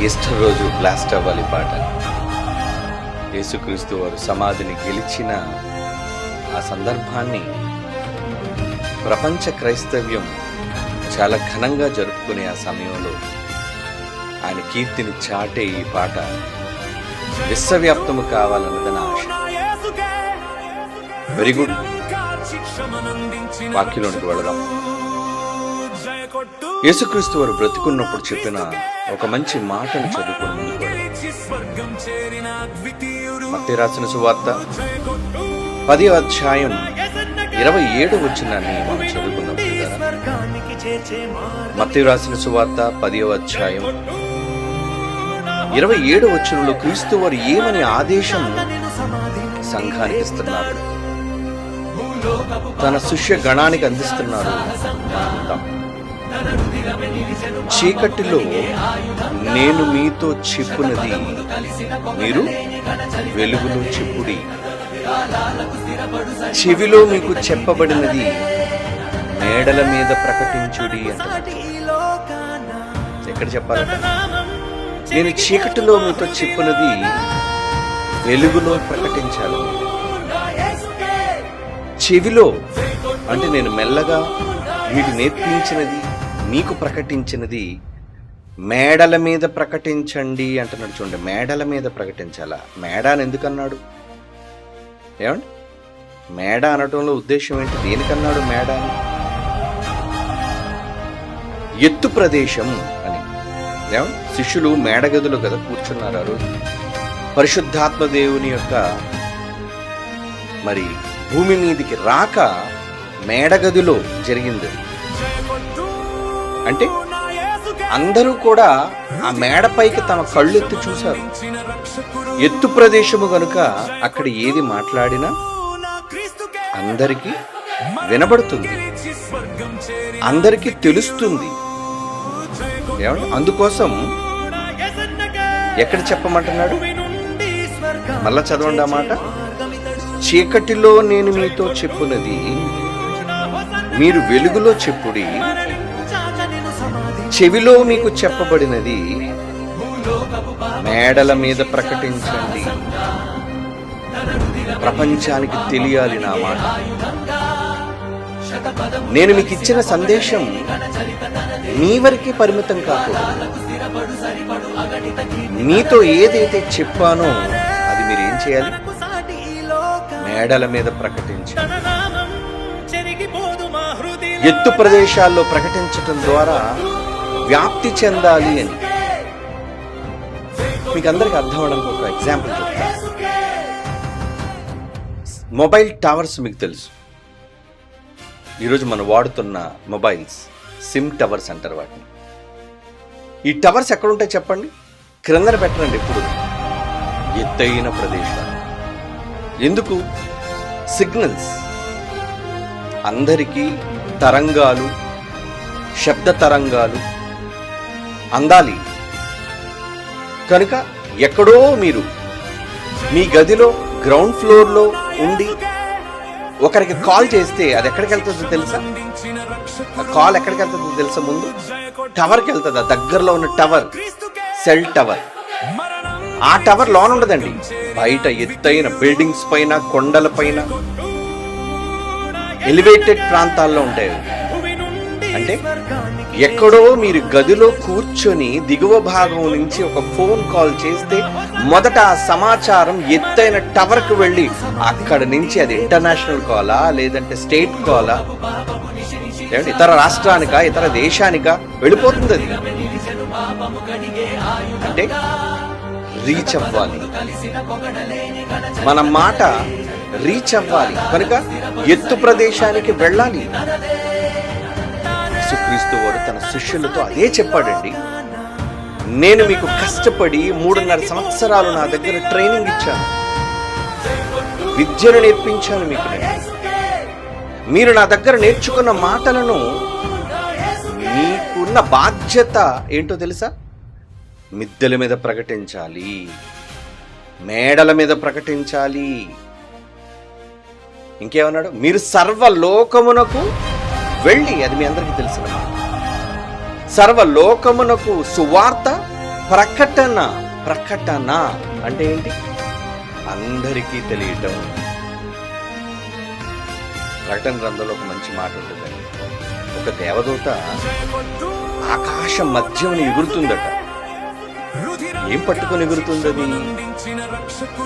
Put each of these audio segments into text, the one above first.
Easter రోజు blast అవ్వాలి పాట. యేసుక్రీస్తు వారు సమాధిని గెలిచిన ఆ సందర్భాన్ని ప్రపంచ క్రైస్తవ్యం చాలా ఘనంగా జరుపుకునే ఆ సమయంలో ఆయన కీర్తిని చాటే ఈ పాట విశ్వవ్యాప్తము కావాలన్నది నా ఆశ. Very good. వాక్యంలోనికి వెళదాం. యేసుక్రీస్తు వారు బ్రతికున్నప్పుడు చెప్పిన ఒక మంచి మాటను చదువుకుని ముందుకు వెళదాం. మత్తయి రాసిన సువార్త 10వ అధ్యాయం 27 వచనాన్ని మనం చదువుకుందాం. మత్తయి రాసిన సువార్త 10వ అధ్యాయం 27 వచనంలో క్రీస్తు వారు ఏమని ఆదేశం సంఘానికి ఇస్తున్నారు, తన శిష్య గణానికి అందిస్తున్నారు. చీకటిలో నేను మీతో చెప్పునది మీరు వెలుగులో చెప్పుడి, చెవిలో మీకు చెప్పబడినది మేడల మీద ప్రకటించుడి అంటారు. ఎక్కడ చెప్పాలంట? నేను చీకటిలో మీతో చెప్పునది వెలుగులో ప్రకటించాలి. చెవిలో అంటే నేను మెల్లగా మీకు నేర్పించినది, మీకు ప్రకటించినది మేడల మీద ప్రకటించండి అంటున్నాడు. చూడండి, మేడల మీద ప్రకటించాలా? మేడ అని ఎందుకన్నాడు? ఏమండి, మేడ అనటంలో ఉద్దేశం ఏంటి? దేనికన్నాడు మేడ అని? ఎత్తు ప్రదేశం అని. ఏమండి, శిష్యులు మేడగదులు కదా కూర్చున్నారు ఆ రోజు. పరిశుద్ధాత్మ దేవుని యొక్క మరి భూమి మీదికి రాక మేడగదిలో జరిగింది. అంటే అందరూ కూడా ఆ మేడపైకి తమ కళ్ళెత్తి చూశారు. ఎత్తు ప్రదేశము గనుక అక్కడ ఏది మాట్లాడినా అందరికీ వినబడుతుంది, అందరికీ తెలుస్తుంది. ఏమంటే అందుకోసం ఎక్కడ చెప్పమంటున్నాడు? మళ్ళా చదవండి ఆ మాట. చీకటిలో నేను మీతో చెప్పునది మీరు వెలుగులో చెప్పుడి, చెవిలో మీకు చెప్పబడినది మేడల మీద ప్రకటించండి. ప్రపంచానికి తెలియాలి నా మాట. నేను మీకు ఇచ్చిన సందేశం మీ వరకే పరిమితం కాకూడదు. మీతో ఏదైతే చెప్పానో అది మీరు ఏం చేయాలి? మేడల మీద ప్రకటించాలి. ఎత్తు ప్రదేశాల్లో ప్రకటించటం ద్వారా వ్యాప్తి చెందాలి అని. మీకు అందరికి అర్థం అవడానికి ఒక ఎగ్జాంపుల్ చెప్తాను. మొబైల్ టవర్స్ మీకు తెలుసు. ఈరోజు మనం వాడుతున్న మొబైల్స్ సిమ్ టవర్స్ అంటారు వాటిని. ఈ టవర్స్ ఎక్కడుంటాయి చెప్పండి? క్రిందన పెట్టరండి ఎప్పుడు, ఎత్తైన ప్రదేశాలు. ఎందుకు? సిగ్నల్స్ అందరికీ తరంగాలు, శబ్ద తరంగాలు అందాలి కనుక ఎక్కడో మీరు మీ గదిలో గ్రౌండ్ ఫ్లోర్లో ఉండి ఒకరికి కాల్ చేస్తే అది ఎక్కడికి వెళ్తుందో తెలుసా? కాల్ ఎక్కడికి వెళ్తుందో తెలుసా? ముందు టవర్కి వెళ్తుందా? దగ్గరలో ఉన్న టవర్, సెల్ టవర్. ఆ టవర్ లోన్ ఉండదండి, బయట ఎత్తైన బిల్డింగ్స్ పైన, కొండల పైన, ఎలివేటెడ్ ప్రాంతాల్లో ఉంటాయి. అంటే ఎక్కడో మీరు గదిలో కూర్చొని దిగువ భాగం నుంచి ఒక ఫోన్ కాల్ చేస్తే మొదట ఆ సమాచారం ఎత్తైన టవర్కు వెళ్ళి అక్కడ నుంచి అది ఇంటర్నేషనల్ కాలా లేదంటే స్టేట్ కాలా, ఇతర రాష్ట్రానికా ఇతర దేశానికా వెళ్ళిపోతుంది. అది అంటే రీచ్ అవ్వాలి, మన మాట రీచ్ అవ్వాలి కనుక ఎత్తు ప్రదేశానికి వెళ్ళాలి. యేసుక్రీస్తు వారు తన శిష్యులతో అదే చెప్పాడండి. నేను మీకు కష్టపడి 3.5 సంవత్సరాలు నా దగ్గర ట్రైనింగ్ ఇచ్చాను, విద్యను నేర్పించాను మీకు. మీరు నా దగ్గర నేర్చుకున్న మాటలను మీకున్న బాధ్యత ఏంటో తెలుసా? మిద్దెల మీద ప్రకటించాలి, మేడల మీద ప్రకటించాలి. ఇంకేమన్నాడు? మీరు సర్వలోకమునకు వెళ్ళి, అది మీ అందరికీ తెలిసిన మాట, సర్వలోకమునకు సువార్త ప్రకటన. ప్రకటన అంటే ఏంటి? అందరికీ తెలియటం. ప్రకటన గ్రంథంలో ఒక మంచి మాట ఉంటుందండి. ఒక దేవదూత ఆకాశం మధ్యమున ఎగురుతుందట. ఏం పట్టుకొని ఎగురుతుంది అది?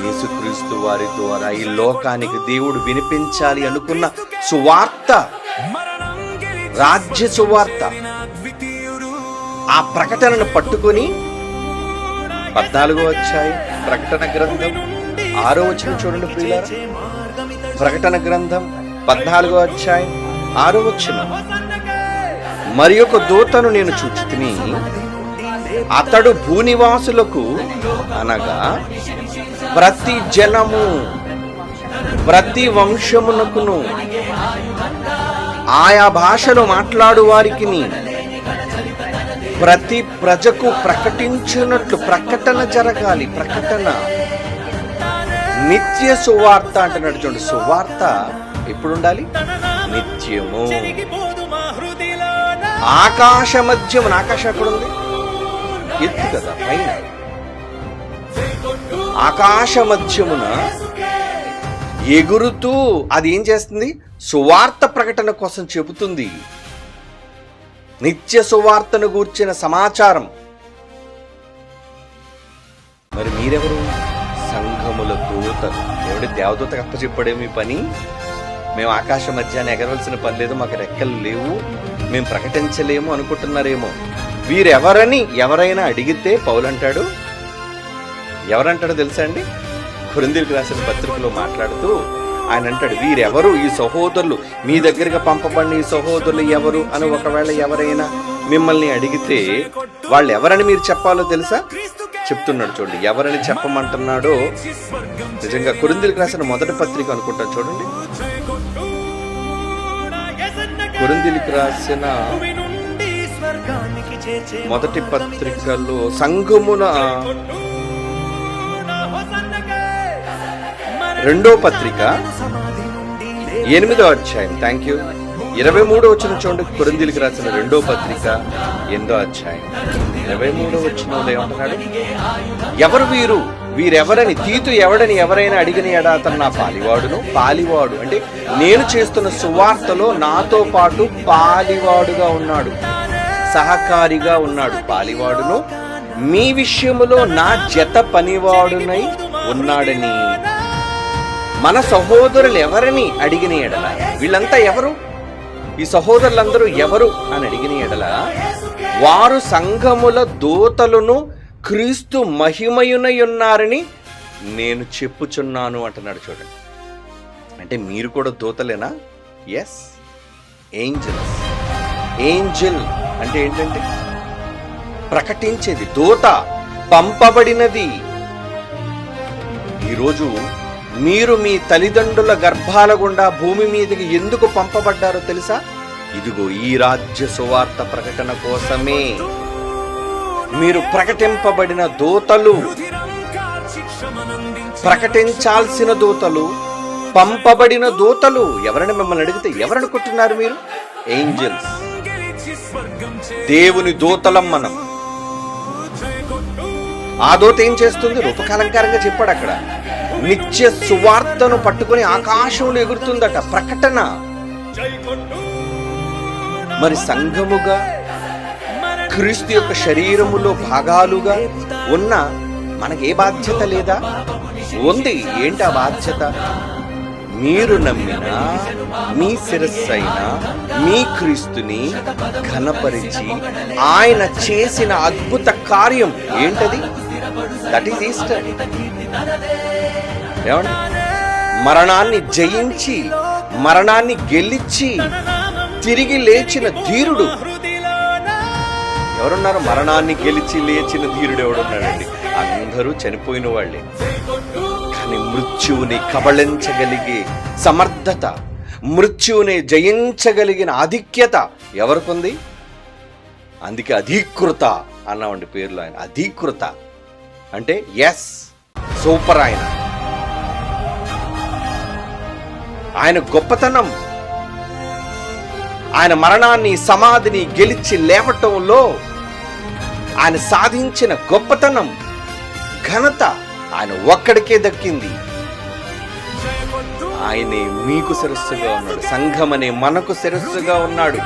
యేసుక్రీస్తు వారి ద్వారా ఈ లోకానికి దేవుడు వినిపించాలి అనుకున్న సువార్త, రాజ్య సువార్త. ఆ ప్రకటనను పట్టుకొని 14వ అధ్యాయం ప్రకటన గ్రంథం 6వ వచనం చూడండి ప్రియులారా. ప్రకటన గ్రంథం 14వ అధ్యాయం 6వ వచనం. మరి ఒక దూతను నేను చూచితిని, అతడు భూనివాసులకు అనగా ప్రతి జనము, ప్రతి వంశమునకును, ఆయా భాషలో మాట్లాడు వారికి, ప్రతి ప్రజకు ప్రకటించినట్లు ప్రకటన జరగాలి. ప్రకటన నిత్య సువార్త అంటున్నాడు చూడండి. సువార్త ఎప్పుడు ఉండాలి? నిత్యము. ఆకాశ మధ్యమున, ఆకాశం ఎక్కడ ఉంది? ఎత్తు కదా, పైన. ఆకాశ మధ్యమున ఎగురుతూ అది ఏం చేస్తుంది? సువార్త ప్రకటన కోసం చెబుతుంది. నిత్య సువార్తను గూర్చిన సమాచారం. మరి మీరెవరు? సంఘముల దూతలు. ఎవడి దేవదూతకు అప్పచెప్పాడేమో ఈ పని. మేము ఆకాశ మధ్యాన్ని ఎగరవలసిన పని లేదు, మాకు రెక్కలు లేవు, మేము ప్రకటించలేము అనుకుంటున్నారేమో. వీరెవరని ఎవరైనా అడిగితే పౌలు అంటాడు, ఎవరంటాడో తెలుసా అండి? కొరింథీయులకు రాసిన పత్రికలో మాట్లాడుతూ ఆయన అంటాడు, వీరెవరు? ఈ సహోదరులు, మీ దగ్గరగా పంపబడిన ఈ సహోదరులు ఎవరు అని ఒకవేళ ఎవరైనా మిమ్మల్ని అడిగితే వాళ్ళు ఎవరని మీరు చెప్పాలో తెలుసా? చెప్తున్నాడు చూడండి. ఎవరని చెప్పమంటున్నాడో నిజంగా కొరింథీయులకు రాసిన మొదటి పత్రిక అనుకుంటా చూడండి. కొరింథీయులకు రాసిన మొదటి పత్రికలో సంఘమున 2వ పత్రిక 8వ అధ్యాయం, థ్యాంక్ యూ, 23వ వచనం చూడండి. కొరింథీయులకు రాసిన 2వ పత్రిక 8వ అధ్యాయం 23వ వచనంలో ఏమంటున్నాడు? ఎవరు వీరు? వీరెవరని, తీతు ఎవడని ఎవరైనా అడిగిన ఎడ అతను నా పాలివాడును. పాలివాడు అంటే నేను చేస్తున్న సువార్తలో నాతో పాటు పాలివాడుగా ఉన్నాడు, సహకారిగా ఉన్నాడు. పాలివాడును మీ విషయములో నా జత పనివాడునై ఉన్నాడని. మన సహోదరులు ఎవరని అడిగిన ఎడల, వీళ్ళంతా ఎవరు? ఈ సహోదరులందరూ ఎవరు అని అడిగిన ఎడల, వారు సంఘముల దూతలను క్రీస్తు మహిమయునై ఉన్నారని నేను చెప్పుచున్నాను అంటున్నాడు చూడండి. అంటే మీరు కూడా దూతలేనా? Yes, angels. ఏంజల్ అంటే ఏంటంటే ప్రకటించేది, దూత, పంపబడినది. ఈరోజు మీరు మీ తల్లిదండ్రుల గర్భాల గుండా భూమి మీదకి ఎందుకు పంపబడ్డారో తెలుసా? ఇదిగో ఈ రాజ్య సువార్త ప్రకటన కోసమే. మీరు ప్రకటింపబడిన దూతలు, ప్రకటించాల్సిన దూతలు, పంపబడిన దూతలు. ఎవరైనా మిమ్మల్ని అడిగితే ఎవరనుకుంటున్నారు మీరు? ఏంజల్స్, దేవుని దూతలం మనం. ఆ దూత ఏం చేస్తుంది? రూపకాలంకారంగా చెప్పాడు అక్కడ. నిత్య సువార్తను పట్టుకొని ఆకాశంలో ఎగురుతుందట. ప్రకటన. మరి సంఘముగా, క్రీస్తు యొక్క శరీరములో భాగాలుగా ఉన్న మనకి ఏ బాధ్యత లేదా? ఉంది. ఏంటి ఆ బాధ్యత? మీరు నమ్మిన మీ శిరస్సైన మీ క్రీస్తుని ఘనపరిచి ఆయన చేసిన అద్భుత కార్యం ఏంటది? That is Easter. ఏమండి? మరణాన్ని జయించి, మరణాన్ని గెలిచి తిరిగి లేచిన ధీరుడు ఎవరున్నారు? మరణాన్ని గెలిచి లేచిన ధీరుడు ఎవడున్నాడండి? అందరూ చనిపోయిన వాళ్ళే. కానీ మృత్యువుని కబళించగలిగే సమర్థత, మృత్యువుని జయించగలిగిన ఆధిక్యత ఎవరికుంది? అందుకే అధీకృత అన్నామండి పేర్లు. ఆయన అధీకృత అంటే ఎస్, సూపర్. ఆయన గొప్పతనం, ఆయన మరణాన్ని, సమాధిని గెలిచి లేవటంలో ఆయన సాధించిన గొప్పతనం, ఘనత ఆయన ఒక్కడికే దక్కింది. ఆయనే మీకు శిరస్సుగా ఉన్నాడు, సంఘం అనే మనకు శిరస్సుగా ఉన్నాడు.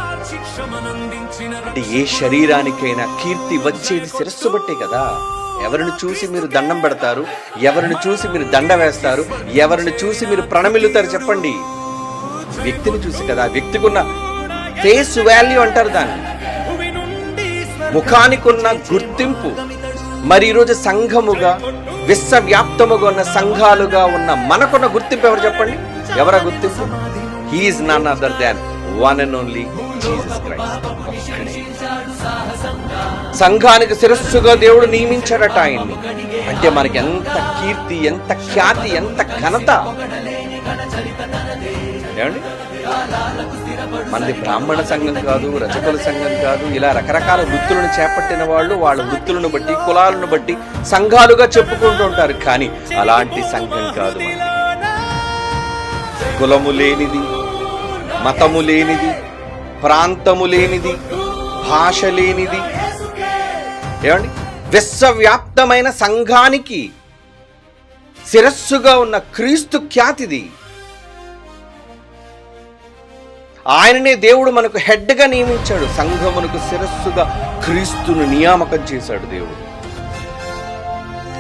అంటే ఏ శరీరానికైనా కీర్తి వచ్చేది శిరస్సు బట్టే కదా. ఎవరిని చూసి మీరు దండం పెడతారు, ఎవరిని చూసి మీరు దండ వేస్తారు, ఎవరిని చూసి మీరు ప్రణమిల్లుతారు చెప్పండి? వ్యక్తిని చూసి కదా. వ్యక్తికి ఉన్న ఫేస్ వాల్యూ అంటారు దాన్ని, ముఖానికి ఉన్న గుర్తింపు. మరి ఈరోజు సంఘముగా, విశ్వవ్యాప్తముగా ఉన్న సంఘాలుగా ఉన్న మనకున్న గుర్తింపు ఎవరు చెప్పండి? ఎవరా గుర్తింపు? He is none other than one and only Jesus Christ. సంఘానికి శిరస్సుగా దేవుడు నియమించాడట ఆయన్ని. అంటే మనకి ఎంత కీర్తి, ఎంత ఖ్యాతి, ఎంత ఘనత. ఏమండి, మనది బ్రాహ్మణ సంఘం కాదు, రజకుల సంఘం కాదు. ఇలా రకరకాల వృత్తులను చేపట్టిన వాళ్ళు వాళ్ళ వృత్తులను బట్టి, కులాలను బట్టి సంఘాలుగా చెప్పుకుంటూ ఉంటారు. కానీ అలాంటి సంఘం కాదు మనది. కులము లేనిది, మతము లేనిది, ప్రాంతము లేనిది, భాష లేనిది. ఏమండి, విశ్వవ్యాప్తమైన సంఘానికి శిరస్సుగా ఉన్న క్రీస్తు ఖ్యాతిది. ఆయననే దేవుడు మనకు హెడ్గా నియమించాడు. సంఘమునకు శిరస్సుగా క్రీస్తును నియామకం చేశాడు దేవుడు.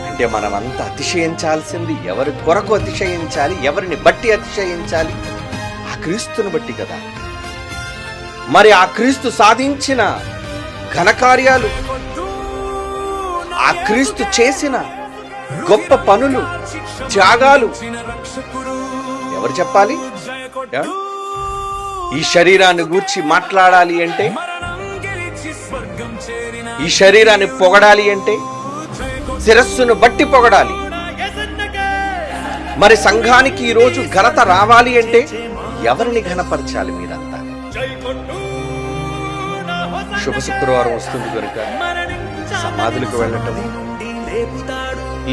అంటే మనమంతా అతిశయించాల్సింది ఎవరి కొరకు అతిశయించాలి? ఎవరిని బట్టి అతిశయించాలి? ఆ క్రీస్తుని బట్టి కదా. మరి ఆ క్రీస్తు సాధించిన ఘనకార్యాలు, ఆ క్రీస్తు చేసిన గొప్ప పనులు, త్యాగాలు ఎవరు చెప్పాలి? ఈ శరీరాన్ని గూర్చి మాట్లాడాలి అంటే, ఈ శరీరాన్ని పొగడాలి అంటే శిరస్సును బట్టి పొగడాలి. మరి సంఘానికి ఈరోజు ఘనత రావాలి అంటే ఎవరిని ఘనపరచాలి? మీరంతా శుభ శుక్రవారం వస్తుంది కనుక సమాధులకు వెళ్ళటం,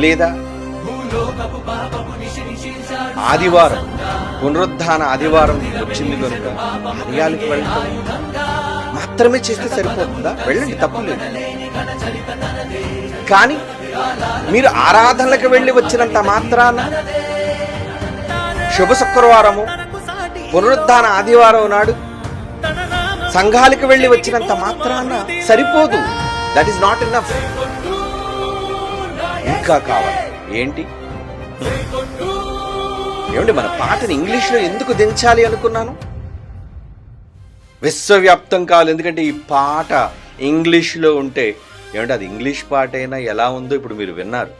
లేదా ఆదివారం పునరుద్ధాన ఆదివారం వచ్చింది కనుక ఆలయాలకు వెళ్ళటం మాత్రమే చేస్తే సరిపోతుందా? వెళ్ళండి, తప్పులేదు. కానీ మీరు ఆరాధనలకు వెళ్ళి వచ్చినంత మాత్రాన, శుభ శుక్రవారము పునరుద్ధాన ఆదివారం నాడు సంఘాలకు వెళ్ళి వచ్చినంత మాత్రాన సరిపోదు. That is not enough. ఇంకా కావాలి. ఏంటి? ఏమండి, మన పాటని ఇంగ్లీష్లో ఎందుకు దించాలి అనుకున్నాను? విశ్వవ్యాప్తం కావాలి. ఎందుకంటే ఈ పాట ఇంగ్లీష్లో ఉంటే, ఏమంటే అది ఇంగ్లీష్ పాట అయినా ఎలా ఉందో ఇప్పుడు మీరు విన్నారు.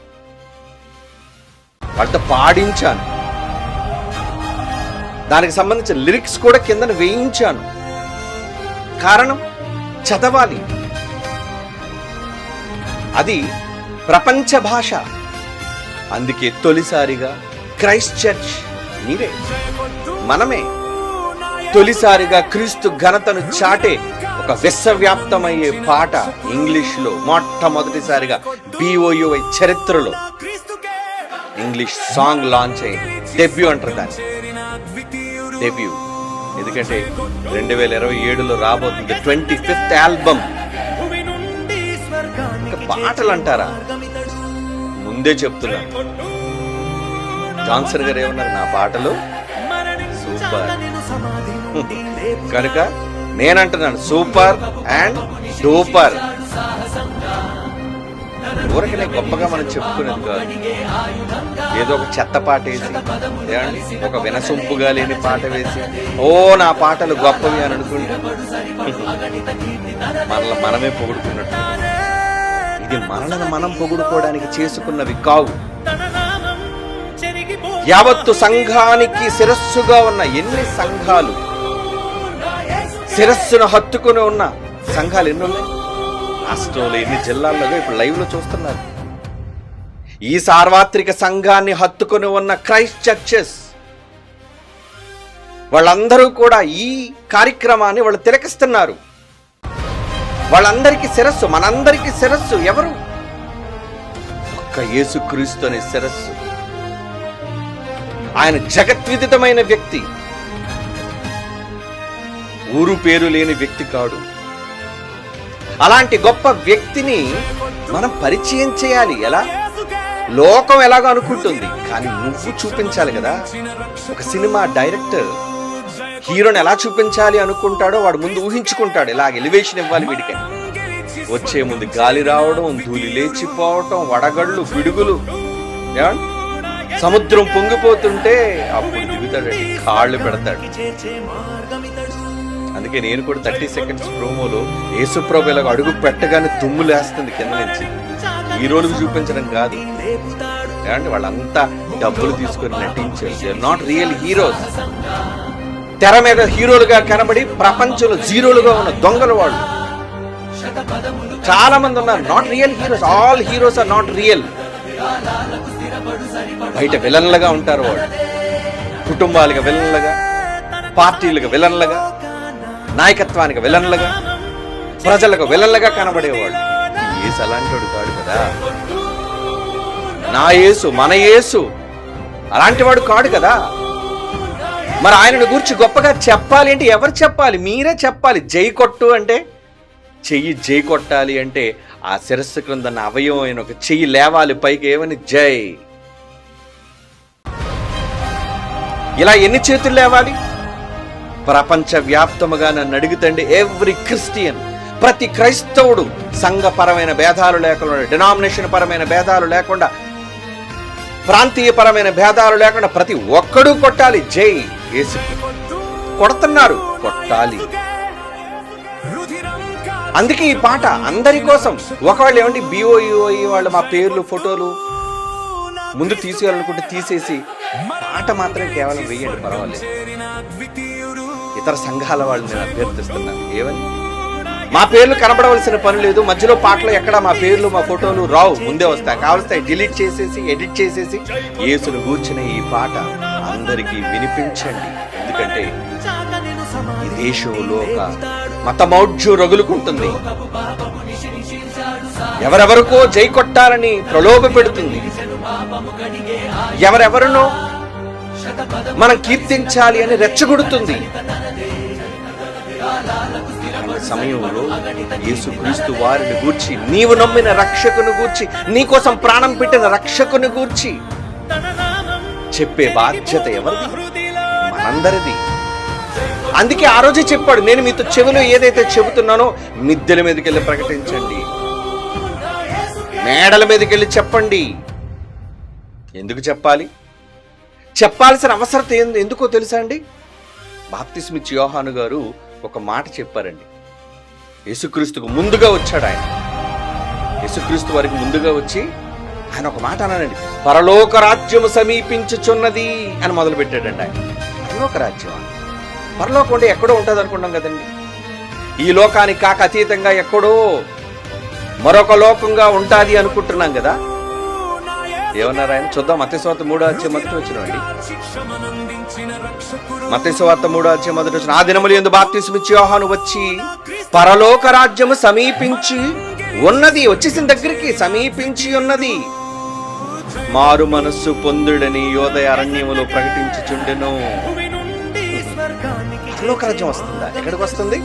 వాళ్ళతో పాడించాను, దానికి సంబంధించిన లిరిక్స్ కూడా కిందన వేయించాను. కారణం, చదవాలి. అది ప్రపంచ భాష. అందుకే తొలిసారిగా క్రైస్ట్ చర్చ్, మీరే, మనమే తొలిసారిగా క్రీస్తు ఘనతను చాటే ఒక విశ్వవ్యాప్తమయ్యే పాట ఇంగ్లీష్లో మొట్టమొదటిసారిగా BOUI చరిత్రలో ఇంగ్లీష్ సాంగ్ లాంచ్ అయింది. డెబ్యూ అంటారు దాన్ని, డెబ్యూ. ఎందుకంటే 2027లో రాబోతుంది 25th ఆల్బమ్. ఇంకా పాటలు అంటారా? ముందే చెప్తున్నాను, జాన్సన్ గారు ఏమన్నారు, నా పాటలు సూపర్. కనుక నేనంటున్నాను సూపర్ అండ్ డూపర్. ఊరకనే గొప్పగా మనం చెప్పుకునేది కాదు. ఏదో ఒక చెత్త పాట వేసి, ఒక వినసొంపుగా లేని పాట వేసి, ఓ నా పాటలు గొప్పవి అని అనుకుంటే మనమే పొగుడుకున్నట్టు. ఇది మనల్ని మనం పొగుడుకోవడానికి చేసుకున్నవి కావు. యావత్తు సంఘానికి శిరస్సుగా ఉన్న ఎన్ని సంఘాలు, శిరస్సును హత్తుకుని ఉన్న సంఘాలు ఎన్ని ఉన్నాయి రాష్ట్రంలో, ఎన్ని జిల్లాల్లో ఇప్పుడు లైవ్ లో చూస్తున్నారు. ఈ సార్వత్రిక సంఘాన్ని హత్తుకుని ఉన్న క్రైస్ట్ చర్చెస్ వాళ్ళందరూ కూడా ఈ కార్యక్రమాన్ని వాళ్ళు తిలకిస్తున్నారు. వాళ్ళందరికీ శిరస్సు, మనందరికీ శిరస్సు ఎవరు? ఒక్క యేసుక్రీస్తు అనే శిరస్సు. ఆయన జగద్విదితమైన వ్యక్తి, ఊరు పేరు లేని వ్యక్తి కాడు. అలాంటి గొప్ప వ్యక్తిని మనం పరిచయం చేయాలి. ఎలా? లోకం ఎలాగో అనుకుంటుంది, కానీ నువ్వు చూపించాలి కదా. ఒక సినిమా డైరెక్టర్ హీరోని ఎలా చూపించాలి అనుకుంటాడో వాడు ముందు ఊహించుకుంటాడు. ఇలాగ ఎలివేషన్ ఇవ్వాలి వీడికి. వచ్చే ముందు గాలి రావడం, ధూళి లేచిపోవటం, వడగళ్ళు, పిడుగులు, సముద్రం పొంగిపోతుంటే అప్పుడు దిగుతాడండి, కాళ్ళు పెడతాడు. అందుకే నేను కూడా 30 సెకండ్స్ ప్రోమోలో యేసుప్రభు ఇలాగ అడుగు పెట్టగానే దుమ్ము లేస్తుంది కింద నుంచి. హీరోలకు చూపించడం కాదు, ఏమంటే వాళ్ళంతా డబ్బులు తీసుకొని నటించారు. They are not real heroes. తెర మీద హీరోలుగా కనబడి ప్రపంచంలో జీరోలుగా ఉన్న దొంగలు వాళ్ళు చాలా మంది ఉన్నారు. Not real heroes. All heroes are not real. బయట విలన్లుగా ఉంటారు వాళ్ళు. కుటుంబాలుగా విలన్లుగా, పార్టీలుగా విలన్లుగా, నాయకత్వానికి విలన్లుగా, ప్రజలకు విలన్లుగా కనబడేవాడు. యేసు అలాంటి వాడు కాడు కదా. నా యేసు, మన యేసు అలాంటి వాడు కాడు కదా. మరి ఆయనను గురించి గొప్పగా చెప్పాలి అంటే ఎవరు చెప్పాలి? మీరే చెప్పాలి. జై కొట్టు అంటే చెయ్యి, జై కొట్టాలి అంటే ఆ శిరస్సు క్రింద అవయవం అయిన ఒక చెయ్యి లేవాలి పైకి. ఏమని? జై. ఇలా ఎన్ని చేతులు లేవాలి? ప్రపంచ వ్యాప్తముగా నన్ను అడుగుతండి, ఎవ్రీ క్రిస్టియన్, ప్రతి క్రైస్తవుడు సంఘపరమైన భేదాలు లేకుండా, డినామినేషన్ పరమైన భేదాలు లేకుండా, ప్రాంతీయ పరమైన భేదాలు లేకుండా ప్రతి ఒక్కడూ కొట్టాలి జై. యేసుకి కొడుతున్నారు, కొట్టాలి. అందుకే ఈ పాట అందరి కోసం. ఒకవేళ ఏమంటే బిఓఈ వాళ్ళు మా పేర్లు, ఫోటోలు ముందు తీసేయాలనుకుంటే తీసేసి పాట మాత్రం కేవలం వేయండి, పర్వాలేదు. ఇతర సంఘాల వాళ్ళు నేను అభ్యర్థిస్తున్నాను. ఏమని? మా పేర్లు కనబడవలసిన పని లేదు. మధ్యలో పాటలో ఎక్కడ మా పేర్లు, మా ఫోటోలు రావు, ముందే వస్తాయి. కావలస్తాయి డిలీట్ చేసేసి, ఎడిట్ చేసేసి యేసును గూర్చిన ఈ పాట అందరికీ వినిపించండి. ఎందుకంటే ఈ దేశంలో ఒక మతమౌఢ్యం రగులుకుంటుంది. ఎవరెవరికో జై కొట్టాలని ప్రలోభ పెడుతుంది. ఎవరెవరినో మనం కీర్తించాలి అని రెచ్చగొడుతుంది. సమయంలో యేసుక్రీస్తు వారిని గూర్చి, నీవు నమ్మిన రక్షకుని గూర్చి, నీకోసం ప్రాణం పెట్టిన రక్షకుని గూర్చి చెప్పే బాధ్యత ఎవరిది? మనందరిది. అందుకే ఆ రోజే చెప్పాడు, నేను మీతో చెవిలో ఏదైతే చెబుతున్నానో మిద్దెల మీదకి వెళ్ళి ప్రకటించండి, మేడల మీదకి వెళ్ళి చెప్పండి. ఎందుకు చెప్పాలి? చెప్పాల్సిన అవసరం ఎందుకో తెలుసా అండి? బాప్తిస్మిచ్చి యోహాను గారు ఒక మాట చెప్పారండి. యేసుక్రీస్తుకు ముందుగా వచ్చాడు ఆయన. యేసుక్రీస్తు వారికి ముందుగా వచ్చి ఆయన ఒక మాట అన్నాడండి, పరలోక రాజ్యము సమీపించుచున్నది అని మొదలు పెట్టాడండి ఆయన. పరలోక రాజ్యం, పరలోకం అంటే ఎక్కడో ఉంటుంది అనుకున్నాం కదండి. ఈ లోకానికి కాక అతీతంగా ఎక్కడో మరొక లోకంగా ఉంటుంది అనుకుంటున్నాం కదా. ఏమన్నారు ఆయన? చూద్దాం. మత్తయి సువార్త 3:1 అండి. మత్తయి సువార్త 3:1 ఆ దినములు యందు బాప్తిస్మిచ్చి యోహాను వచ్చి పరలోక రాజ్యము సమీపించి ఉన్నది, వచ్చేసిన దగ్గరికి సమీపించి ఉన్నది, మారు మనస్సు పొందుడని యోదయ అరణ్యములో ప్రకటించుచుండెను. పరలోక రాజ్యం వస్తుందా? ఎక్కడికి వస్తుంది?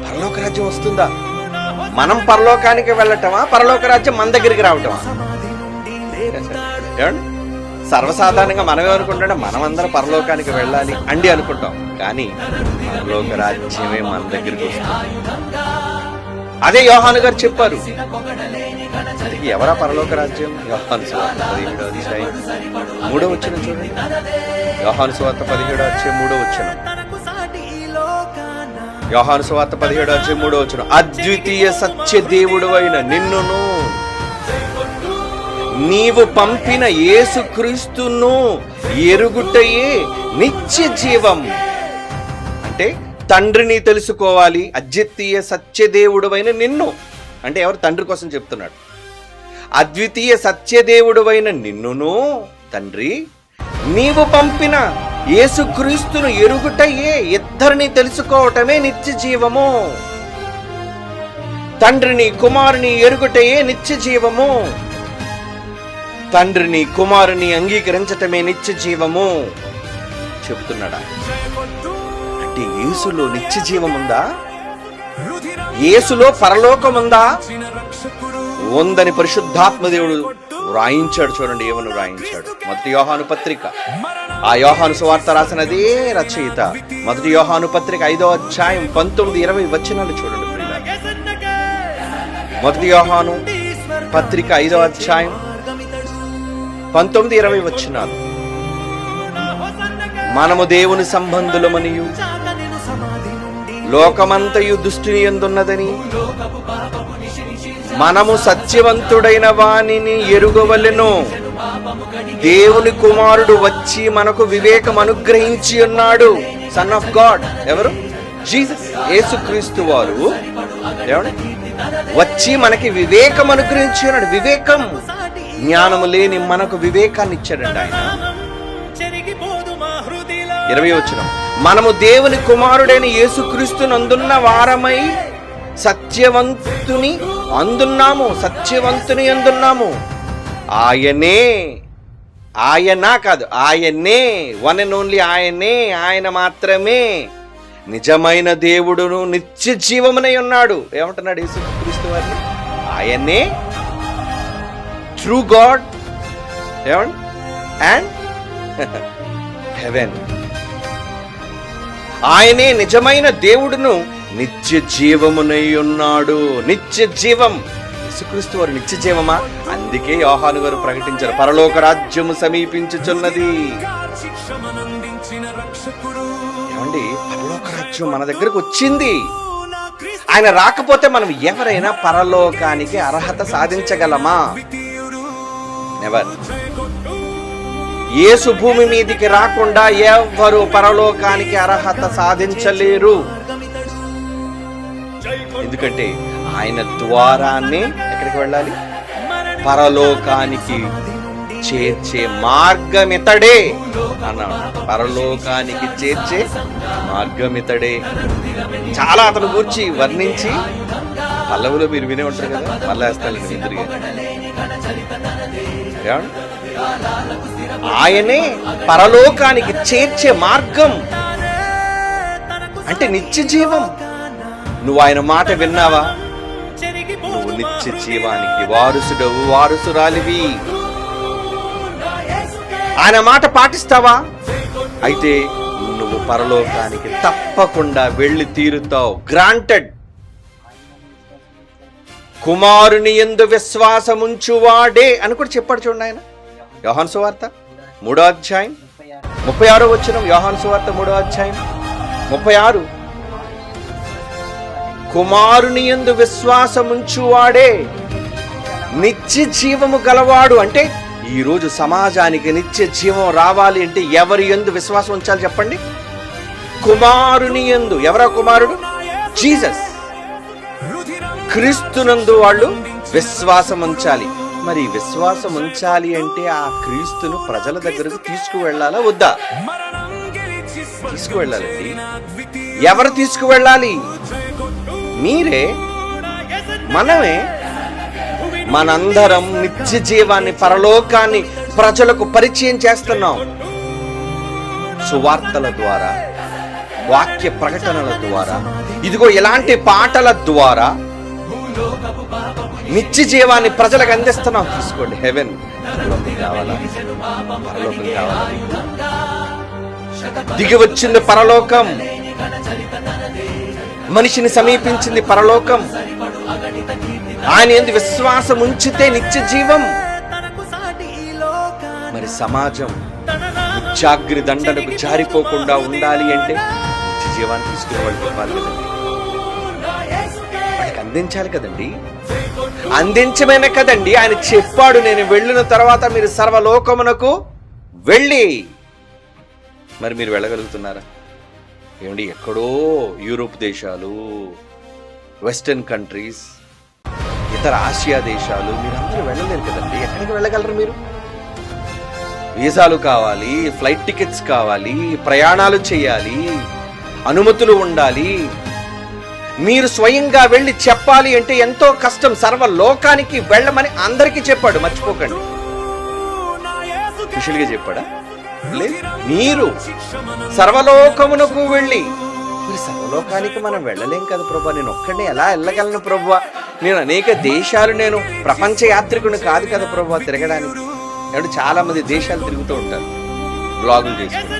పరలోక రాజ్యం వస్తుందా? మనం పరలోకానికి వెళ్ళటమా, పరలోక రాజ్యం మన దగ్గరికి రావటమా? సర్వసాధారణంగా మనమే అనుకుంటాం మనమందరం పరలోకానికి వెళ్ళాలి అండి అనుకుంటాం. కానీ పరలోక రాజ్యమే మన దగ్గరికి వస్తుంది. అదే యోహాను గారు చెప్పారు. ఎవరా పరలోక రాజ్యం? యోహాను సువార్త 17:3 చూడండి. యోహాను సువార్త 17:3. యోహాను సువార్త 17:3 అద్వితీయ సత్య దేవుడు అయిన నిన్నును నీవు పంపిన యేసుక్రీస్తును ఎరుగుటయే నిత్య జీవం. అంటే తండ్రిని తెలుసుకోవాలి. అద్వితీయ సత్యదేవుడువైన నిన్ను అంటే ఎవరు? తండ్రి కోసం చెప్తున్నాడు. అద్వితీయ సత్యదేవుడువైన నిన్నును తండ్రి, నీవు పంపిన యేసుక్రీస్తును ఎరుగుటయే, ఇద్దరిని తెలుసుకోవటమే నిత్య జీవము. తండ్రిని కుమారుని ఎరుగుటయే నిత్య జీవము. తండ్రిని కుమారుని అంగీకరించటమే నిత్య జీవము చెబుతున్నాడా? అంటే యేసులో నిత్య జీవం ఉందా? యేసులో పరలోకం ఉందా? ఉందని పరిశుద్ధాత్మ దేవుడు వ్రాయించాడు. చూడండి ఏమని వ్రాయించాడు. మొదటి యోహాను పత్రిక, ఆ యోహాను సువార్త రాసినదే రచయిత. మొదటి యోహాను పత్రిక 5వ అధ్యాయం 19-20 వచనాలు చూడండి ప్రియులారా. మొదటి యోహాను పత్రిక 5వ అధ్యాయం 19-20 వచనాలు. మనము దేవుని సంబంధులమనియు లోకమంతయు దుష్టుని యందున్నదని మనము సత్యవంతుడైన వానిని ఎరుగవలెను. దేవుని కుమారుడు వచ్చి మనకు వివేకం అనుగ్రహించి ఉన్నాడు. సన్ ఆఫ్ గాడ్ ఎవరు? జీసస్, యేసుక్రీస్తు వారు వచ్చి మనకి వివేకం అనుగ్రహించి ఉన్నాడు. వివేకం, జ్ఞానము లేని మనకు వివేకాన్ని ఇచ్చాడండి ఆయన. 20వ వచనం, మనము దేవుని కుమారుడైన యేసుక్రీస్తుని అందున్న వారమై సత్యవంతుని అందున్నాము. ఆయనే, ఆయన కాదు, ఆయనే, వన్ అండ్ ఓన్లీ ఆయనే, ఆయన మాత్రమే నిజమైన దేవుడును నిత్య జీవమునై ఉన్నాడు. ఏమంటున్నాడు యేసుక్రీస్తు వారిని? ఆయనే ట్రూ గాడ్ అండ్ హెవెన్. ఆయనే నిజమైన దేవుడును నిత్య జీవమునై ఉన్నాడు. నిత్య జీవం. యేసుక్రీస్తు వారు నిత్య జీవమా? అందుకే యోహాను గారు ప్రకటించారు, పరలోక రాజ్యము సమీపించుచున్నది. ఏమండి, పరలోక రాజ్యం మన దగ్గరకు వచ్చింది. ఆయన రాకపోతే మనం ఎవరైనా పరలోకానికి అర్హత సాధించగలమా? నెవర్. యేసు భూమి మీదికి రాకుండా ఎవ్వరు పరలోకానికి అర్హత సాధించలేరు. ఎందుకంటే ఆయన ద్వారానే ఎక్కడికి వెళ్ళాలి? పరలోకానికి చేర్చే మార్గమితడే అన్నాడు. పరలోకానికి చేర్చే మార్గమితడే. చాలా అతను గూర్చి వర్ణించి పల్లవులో మీరు వినే ఉంటారు కదా, మళ్ళా వేస్తాను ఎదురుగా. ఆయనే పరలోకానికి చేర్చే మార్గం అంటే నిత్య జీవం. నువ్వు ఆయన మాట విన్నావా? నువ్వు నిత్య జీవానికి వారసుడవు, వారసురాలివి. ఆయన మాట పాటిస్తావా? అయితే నువ్వు పరలోకానికి తప్పకుండా వెళ్ళి తీరుతావు. గ్రాంటెడ్. కుమారుని యందు విశ్వాసముంచువాడే అని కూడా చెప్పాడు చూడండి ఆయన. యోహాను సువార్త 3వ అధ్యాయం 36వ వచనం. యోహాను సువార్త 3వ అధ్యాయం 36. కుమారుని యందు విశ్వాసముంచువాడే నిత్య జీవము గలవాడు. అంటే ఈ రోజు సమాజానికి నిత్య జీవం రావాలి అంటే ఎవరి యందు విశ్వాసం ఉంచాలి చెప్పండి? కుమారుని యందు. ఎవరా కుమారుడు? జీసస్. క్రీస్తునందు వాళ్ళు విశ్వాసం ఉంచాలి. మరి విశ్వాసం ఉంచాలి అంటే ఆ క్రీస్తును ప్రజల దగ్గరకు తీసుకువెళ్ళాలా వద్దా? తీసుకువెళ్ళాలండి. ఎవరు తీసుకువెళ్ళాలి? మీరే, మనమే. మనందరం నిత్య జీవాన్ని, పరలోకాన్ని ప్రజలకు పరిచయం చేస్తున్నాం. సువార్తల ద్వారా, వాక్య ప్రకటనల ద్వారా, ఇదిగో ఇలాంటి పాటల ద్వారా నిత్య జీవాన్ని ప్రజలకు అందిస్తున్నాం. తీసుకోండి. హెవెన్. పరలోకం కావాలా? పరలోకం కావాలా? దిగి వచ్చింది పరలోకం. మనిషిని సమీపించింది పరలోకం. ఆయన యందు విశ్వాసం ఉంచితే నిత్య జీవం. మరి సమాజం ఉచ్చాగ్ని దండలకు జారిపోకుండా ఉండాలి అంటే నిత్య జీవాన్ని తీసుకుని వాళ్ళు ఇవ్వాలి కదండి, వాళ్ళకి అందించాలి కదండి. అందించమేనే కదండి ఆయన చెప్పాడు, నేను వెళ్ళిన తర్వాత మీరు సర్వలోకమునకు వెళ్ళి. మరి మీరు వెళ్ళగలుగుతున్నారా? ఏమండి, ఎక్కడో యూరోప్ దేశాలు, వెస్టర్న్ కంట్రీస్, ఇతర ఆసియా దేశాలు మీరందరూ వెళ్ళలేరు కదండి. ఎక్కడికి వెళ్ళగలరు మీరు? వీసాలు కావాలి, ఫ్లైట్ టికెట్స్ కావాలి, ప్రయాణాలు చేయాలి, అనుమతులు ఉండాలి. మీరు స్వయంగా వెళ్ళి చెప్పాలి అంటే ఎంతో కష్టం. సర్వలోకానికి వెళ్ళమని అందరికీ చెప్పాడు, మర్చిపోకండి. స్పెషల్గా చెప్పాడా? లేదు. మీరు సర్వలోకమునకు వెళ్ళి మరి సర్వలోకానికి మనం వెళ్ళలేం కదా ప్రభా, నేను ఒక్కడిని ఎలా వెళ్ళగలను ప్రభా, నేను అనేక దేశాలు, నేను ప్రపంచ యాత్రికుని కాదు కదా ప్రభా తిరగడానికి. అంటే చాలా మంది దేశాలు తిరుగుతూ ఉంటారు బ్లాగులు చేసుకుని,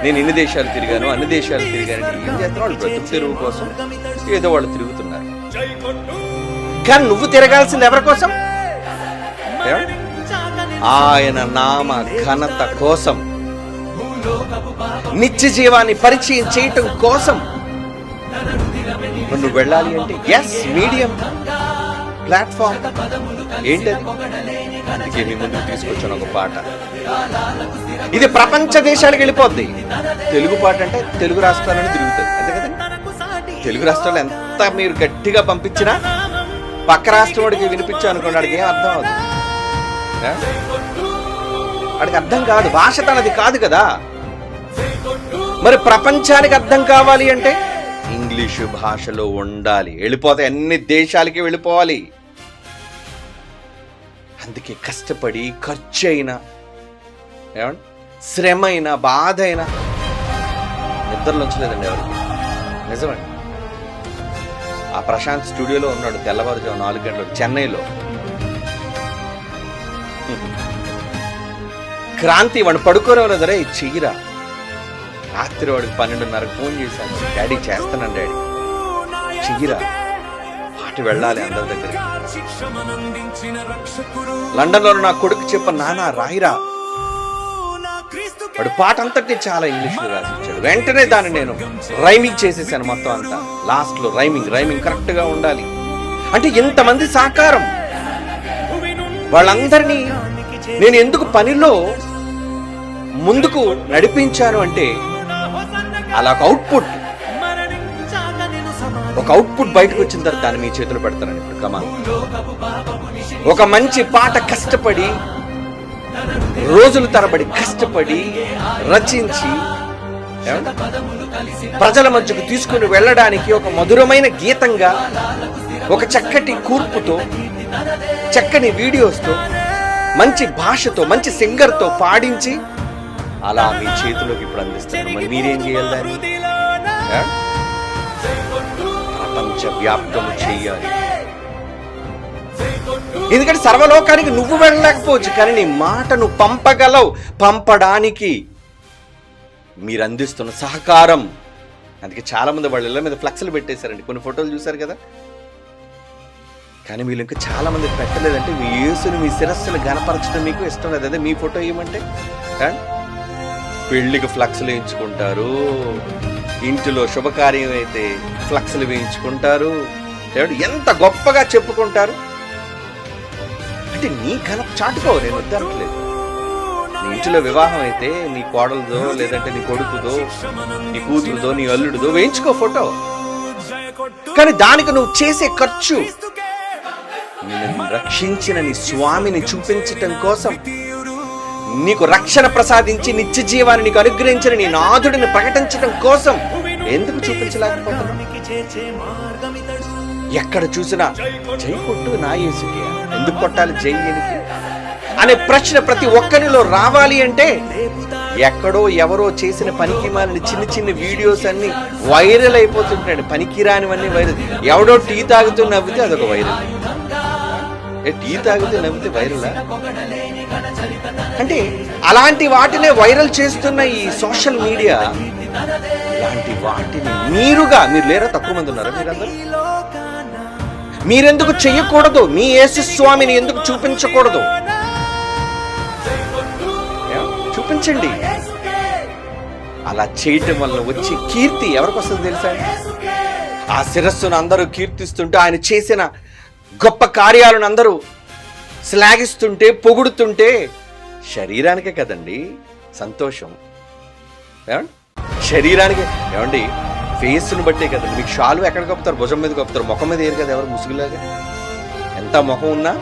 నేను ఇన్ని దేశాలు తిరిగాను అన్ని దేశాలు తిరిగాను. ఏం చేస్తున్నా, వాళ్ళు బ్రతుకు తెరువు కోసం ఏదో వాళ్ళు తిరుగుతున్నారు. కానీ నువ్వు తిరగాల్సింది ఎవరి కోసం? ఆయన నామ ఘనత కోసం, నిత్య జీవాన్ని పరిచయం చేయటం కోసం నువ్వు వెళ్ళాలి అంటే ఎస్ మీడియం ప్లాట్ఫామ్ ఏంటది? అందుకే మీ ముందుకు తీసుకొచ్చాను ఒక పాట. ఇది ప్రపంచ దేశాలకు వెళ్ళిపోద్ది. తెలుగు పాట అంటే తెలుగు రాష్ట్రాలను తిరుగుతుంది, అంతే కదా. తెలుగు రాష్ట్రాలు ఎంత మీరు గట్టిగా పంపించినా పక్క రాష్ట్రం వాడికి వినిపించా అనుకోండి, వాడికి ఏం అర్థం అవుతుంది? వాడికి అర్థం కాదు, భాష తనది కాదు కదా. మరి ప్రపంచానికి అర్థం కావాలి అంటే ఇంగ్లీషు భాషలో ఉండాలి. వెళ్ళిపోతాయి, అన్ని దేశాలకి వెళ్ళిపోవాలి. అందుకే కష్టపడి ఖర్చు అయినా, ఏమండి శ్రమ అయినా, బాధ అయినా నిద్రలు వచ్చలేదండి ఎవరికి. నిజమండి. ఆ ప్రశాంత్ స్టూడియోలో ఉన్నాడు తెల్లవారుజాము 4 గంటలకు చెన్నైలో. క్రాంతి వాడు పడుకోరేవారు ధరే చెయ్యిరా. రాత్రి వాడికి 12:30 ఫోన్ చేశాను, డాడీ చేస్తానండి, డాడీ చెయ్యిరా, పాట వెళ్ళాలి అందరి దగ్గర. లండన్లో నా కొడుకు చెప్ప, నాన్న రాయిరా. వాడు పాట అంతటి చాలా ఇంగ్లీష్లో రాసిచ్చాడు. వెంటనే దాన్ని నేను రైమింగ్ చేసేసాను మొత్తం అంతా. లాస్ట్ లో రైమింగ్ కరెక్ట్ గా ఉండాలి. అంటే ఇంతమంది సహకారం, వాళ్ళందరినీ నేను ఎందుకు పనిలో ముందుకు నడిపించాను అంటే అలా ఒక అవుట్పుట్ బయటకు వచ్చిన తర్వాత దాన్ని మీ చేతులు పెడతానండి. ఇప్పుడు కమాన్, ఒక మంచి పాట కష్టపడి రోజుల తరబడి కష్టపడి రచించి ప్రజల మధ్యకు తీసుకుని వెళ్ళడానికి ఒక మధురమైన గీతంగా, ఒక చక్కటి కూర్పుతో, చక్కని వీడియోస్తో, మంచి భాషతో, మంచి సింగర్తో పాడించి అలా మీ చేతిలోకి ఇప్పుడు అందిస్తాను. మరి మీరేం చేయాలి? దాన్ని ప్రపంచ వ్యాప్తం చేయాలి. ఎందుకంటే సర్వలోకానికి నువ్వు వెళ్ళలేకపోవచ్చు, కానీ నీ మాటను పంపగలవు. పంపడానికి మీరు అందిస్తున్న సహకారం. అందుకే చాలా మంది వాళ్ళ ఇళ్ళ మీద ఫ్లెక్స్లు పెట్టేశారండి. కొన్ని ఫోటోలు చూశారు కదా. కానీ వీళ్ళు ఇంకా చాలా మంది పెట్టలేదంటే మీ యేసుని మీ శిరస్సును గణపరచడం మీకు ఇష్టం లేదు. అదే మీ ఫోటో ఇవ్వమంటే పెళ్లికి ఫ్లెక్స్లు వేయించుకుంటారు, ఇంటిలో శుభకార్యం అయితే ఫ్లెక్స్లు వేయించుకుంటారు, ఎంత గొప్పగా చెప్పుకుంటారు. అంటే నీ ఘనత చాటుకో, నేను వద్దనట్లేదు. నీ ఇంటిలో వివాహం అయితే నీ కోడలదో, లేదంటే నీ కొడుకుదో, నీ కూతురుదో, నీ అల్లుడిదో వేయించుకో ఫోటో. కానీ దానికి నువ్వు చేసే ఖర్చు, నిన్ను రక్షించిన నీ స్వామిని చూపించటం కోసం, నీకు రక్షణ ప్రసాదించి నిత్య జీవాన్ని నీకు అనుగ్రహించిన నీ నాథుడిని ప్రకటించడం కోసం ఎందుకు చూపించలేకపోతున్నావు? ఎక్కడ చూసినా జై కొట్టు నా యేసుకి, ఎందుకు కొట్టాలి జై ఎనికి అనే ప్రశ్న ప్రతి ఒక్కరిలో రావాలి అంటే ఎక్కడో ఎవరో చేసిన పనికిమాలిన చిన్న చిన్న వీడియోస్ అన్ని వైరల్ అయిపోతుంటాడు. పనికిరానివన్నీ వైరల్. ఎవడో టీ తాగుతూ నవ్వితే అదొక వైరల్. టీ తాగితే నవ్వితే వైరలా? అంటే అలాంటి వాటినే వైరల్ చేస్తున్న ఈ సోషల్ మీడియా, ఇలాంటి వాటిని మీరు లేరా? తక్కువ మంది ఉన్నారా మీరందరూ? మీరెందుకు చెయ్యకూడదు? మీ యేసు స్వామిని ఎందుకు చూపించకూడదు? చూపించండి. అలా చేయటం వల్ల వచ్చే కీర్తి ఎవరికి వస్తుంది తెలుసా? ఆ శిరస్సును అందరూ కీర్తిస్తుంటే, ఆయన చేసిన గొప్ప కార్యాలను అందరూ శ్లాఘిస్తుంటే, పొగుడుతుంటే శరీరానికే కదండి సంతోషం. శరీరానికి ఏమండి, ఫేస్ను బట్టే కదండి. మీకు షాలు ఎక్కడ కప్పుతారు? భుజం మీద కప్పుతారు, ముఖం మీద ఏరు కదా ఎవరు ముసుగులాగా. ఎంత ముఖం ఉన్నా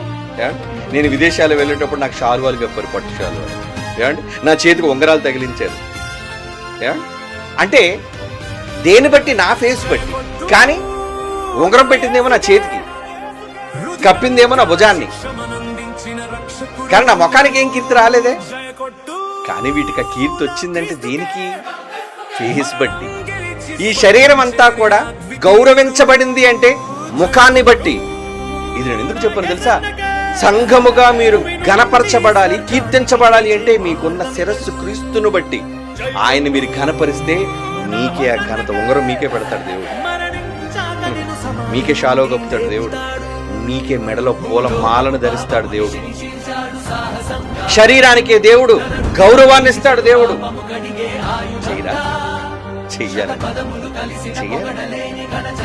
నేను విదేశాలు వెళ్ళేటప్పుడు నాకు షాలు వాళ్ళు కప్పారు, పట్టు షాలు వాళ్ళు. ఏమండి నా చేతికి ఉంగరాలు తగిలించారు. అంటే దేని బట్టి? నా ఫేస్ బట్టి. కానీ ఉంగరం పెట్టిందేమో నా చేతికి, కప్పిందేమో నా భుజాన్ని. కానీ నా ముఖానికి ఏం కీర్తి రాలేదే. కానీ వీటికి ఆ కీర్తి వచ్చిందంటే దేనికి? ఫేస్ బట్టి. ఈ శరీరం అంతా కూడా గౌరవించబడింది అంటే ముఖాన్ని బట్టి. ఇది నేను ఎందుకు చెప్పాను తెలుసా? సంఘముగా మీరు ఘనపరచబడాలి, కీర్తించబడాలి అంటే మీకున్న శిరస్సు క్రీస్తును బట్టి. ఆయన మీరు ఘనపరిస్తే మీకే ఆ ఘనత, ఉంగరం మీకే పెడతాడు దేవుడు, మీకే షాలో కప్పుతాడు దేవుడు, మీకే మెడలో పూల మాలను ధరిస్తాడు దేవుడు. శరీరానికే దేవుడు గౌరవాన్ని ఇస్తాడు దేవుడు. చెయ్యాలి,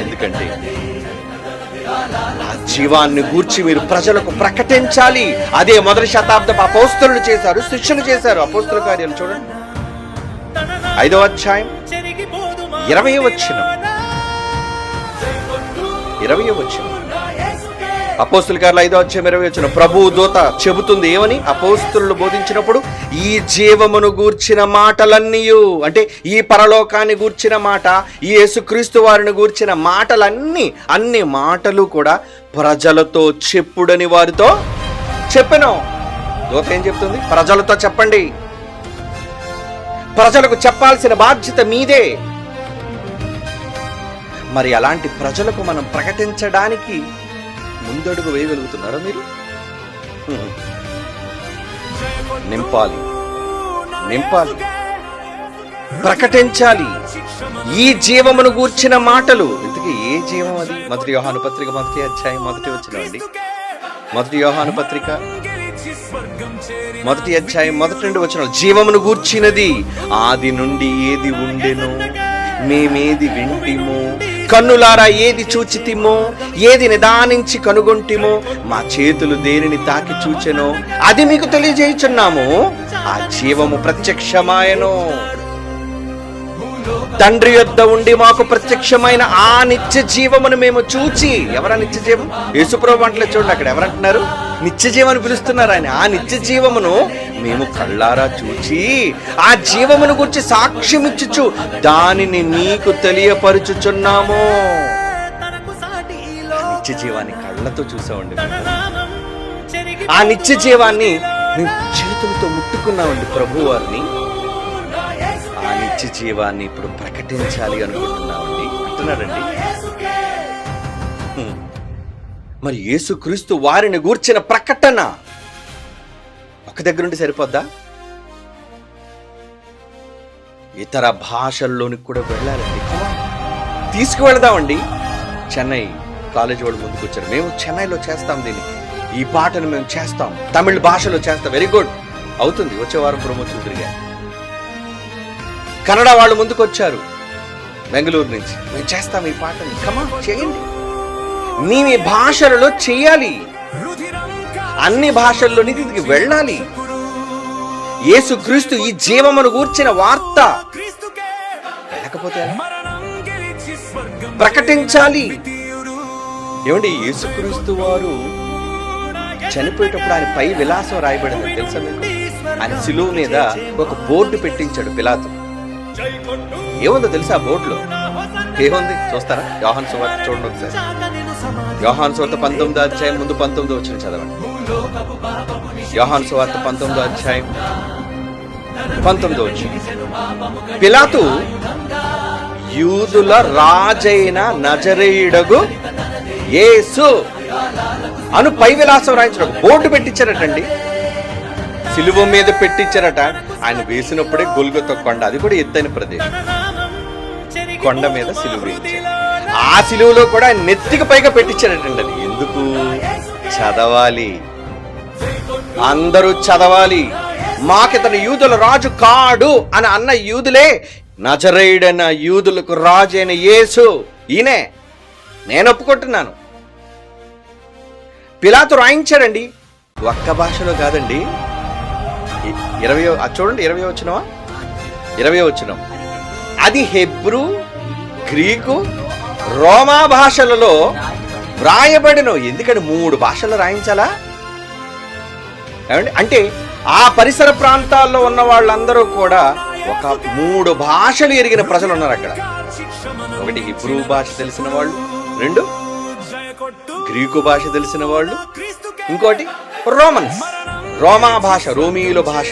ఎందుకంటే ఆ జీవాన్ని గూర్చి మీరు ప్రజలకు ప్రకటించాలి. అదే మొదటి శతాబ్దపు అపోస్తలులు చేశారు, శిష్యులు చేశారు. అపోస్తల కార్యాలు చూడండి, 5వ అధ్యాయం 20వ వచనం. అపోస్తల కార్యాలు 5వ అధ్యాయం 20వ వచనం. ప్రభువు దూత చెబుతుంది ఏమని? అపోస్తలులు బోధించినప్పుడు ఈ జీవమును గూర్చిన మాటలన్నీయు, అంటే ఈ పరలోకాన్ని గూర్చిన మాట, ఈ యేసుక్రీస్తు వారిని గూర్చిన అన్ని మాటలు కూడా ప్రజలతో చెప్పుడని వారితో చెప్పెను. దూత ఏం చెప్తుంది? ప్రజలతో చెప్పండి. ప్రజలకు చెప్పాల్సిన బాధ్యత మీదే. మరి అలాంటి ప్రజలకు మనం ప్రకటించడానికి ముందడుగు వేయగలుగుతున్నారా మీరు? నింపాలి, ప్రకటించాలి ఈ జీవమును గూర్చిన మాటలు. ఇంతకీ ఏ జీవం అది? మొదటి యోహాను పత్రిక 1వ అధ్యాయం 1వ వచనం అండి. మొదటి యోహాను పత్రిక 1వ అధ్యాయం 1-2 వచనాలు. జీవమును గూర్చినది ఆది నుండి ఏది ఉండెనో, మేమేది వింటిమో, కన్నులారా ఏది చూచితిమో, ఏది నిదానించి కనుగొంటిమో, మా చేతులు దేనిని తాకి చూచెనో అది మీకు తెలియజేయుచున్నాము. ఆ జీవము ప్రత్యక్షమాయను, తండ్రి యొద్ద ఉండి మాకు ప్రత్యక్షమైన ఆ నిత్య జీవమును మేము చూచి. ఎవరా నిత్య జీవం? యేసుప్రభు అంటలే చూడండి, అక్కడ ఎవరంటున్నారు? నిత్య జీవమును పిలుస్తున్నారు ఆయన. ఆ నిత్య జీవమును మేము కళ్ళారా చూచి ఆ జీవమును గురించి సాక్ష్యం ఇచ్చుచు దానిని నీకు తెలియపరుచుచున్నాము. నిత్య జీవాన్ని కళ్ళతో చూసామండి. ఆ నిత్య జీవాన్ని మేము చేతులతో ముట్టుకున్నామండి ప్రభు వారిని. ఆ నిత్య జీవాన్ని ఇప్పుడు ప్రకటించాలి అనుకుంటున్నామండి అంటున్నారండి. మరి యేసుక్రీస్తు వారిని గూర్చిన ప్రకటన ఒక దగ్గర నుండి సరిపోద్దా? ఇతర భాషల్లోనికి కూడా వెళ్ళాలండి. తీసుకువెళదామండి. చెన్నై కాలేజ్ వాళ్ళు ముందుకు వచ్చారు, మేము చెన్నైలో చేస్తాం దీన్ని, ఈ పాటను మేము చేస్తాం, తమిళ భాషలో చేస్తాం. వెరీ గుడ్, అవుతుంది. వచ్చే వారం ప్రమోషన్ తిరిగా. కన్నడ వాళ్ళు ముందుకు వచ్చారు బెంగళూరు నుంచి, మేము చేస్తాం ఈ పాటని. కమా చేయండి, మీ భాషలలో చేయాలి, అన్ని భాషల్లోనికి ఇది వెళ్ళాలి. యేసుక్రీస్తు ఈ జీవమును గూర్చిన వార్త వెళ్ళకపోతే ప్రకటించాలి. ఏమండి, యేసుక్రీస్తు వారు చనిపోయేటప్పుడు ఆయన పై విలాసం రాయబడింది తెలుసా మీకు? ఆయన సిలువ మీద ఒక బోర్డు పెట్టించాడు పిలాతు. ఏముందో తెలుసా ఆ బోర్డులో? ఏముంది చూస్తారా? యోహాను సువార్త చూడండి ఒకసారి. యోహాను సువార్త 19వ అధ్యాయం ముందు 19వ వచనం చదవండి. యోహాను సువార్త 19వ అధ్యాయం 19వ వచనం. పిలాతు యూదుల రాజైన నజరేయుడగు యేసు అను పై విలాసం రాయించడం బోర్డు పెట్టించారటండి. సిలువ మీద పెట్టించారట. ఆయన వేసినప్పుడే గొల్గొతా కొండ, అది కూడా ఎత్తైన ప్రదేశం, కొండ మీద సిలువ వేయించారు. ఆ సిలువలో కూడా ఆయన నెత్తికి పైగా పెట్టించారటండి. అది ఎందుకు? చదవాలి, అందరూ చదవాలి. మాకితను యూదుల రాజు కాడు అని అన్న యూదులే నజరేయుడైన యూదులకు రాజు అయిన యేసు ఈయనే, నేను ఒప్పుకుంటున్నాను. పిలాతు రాయించాడండి, ఒక్క భాషలో కాదండి. 20వ చూడండి, 20వ వచనమా? 20వ వచనం. అది హెబ్రూ, గ్రీకు, రోమా భాషలలో వ్రాయబడిన. ఎందుకంటే 3 భాషలు రాయించాలా? అంటే ఆ పరిసర ప్రాంతాల్లో ఉన్న వాళ్ళందరూ కూడా ఒక 3 భాషలు ఎరిగిన ప్రజలు ఉన్నారు అక్కడ. ఒకటి హిబ్రూ భాష తెలిసిన వాళ్ళు, 2 గ్రీకు భాష తెలిసిన వాళ్ళు, ఇంకోటి రోమా భాష, రోమీయుల భాష.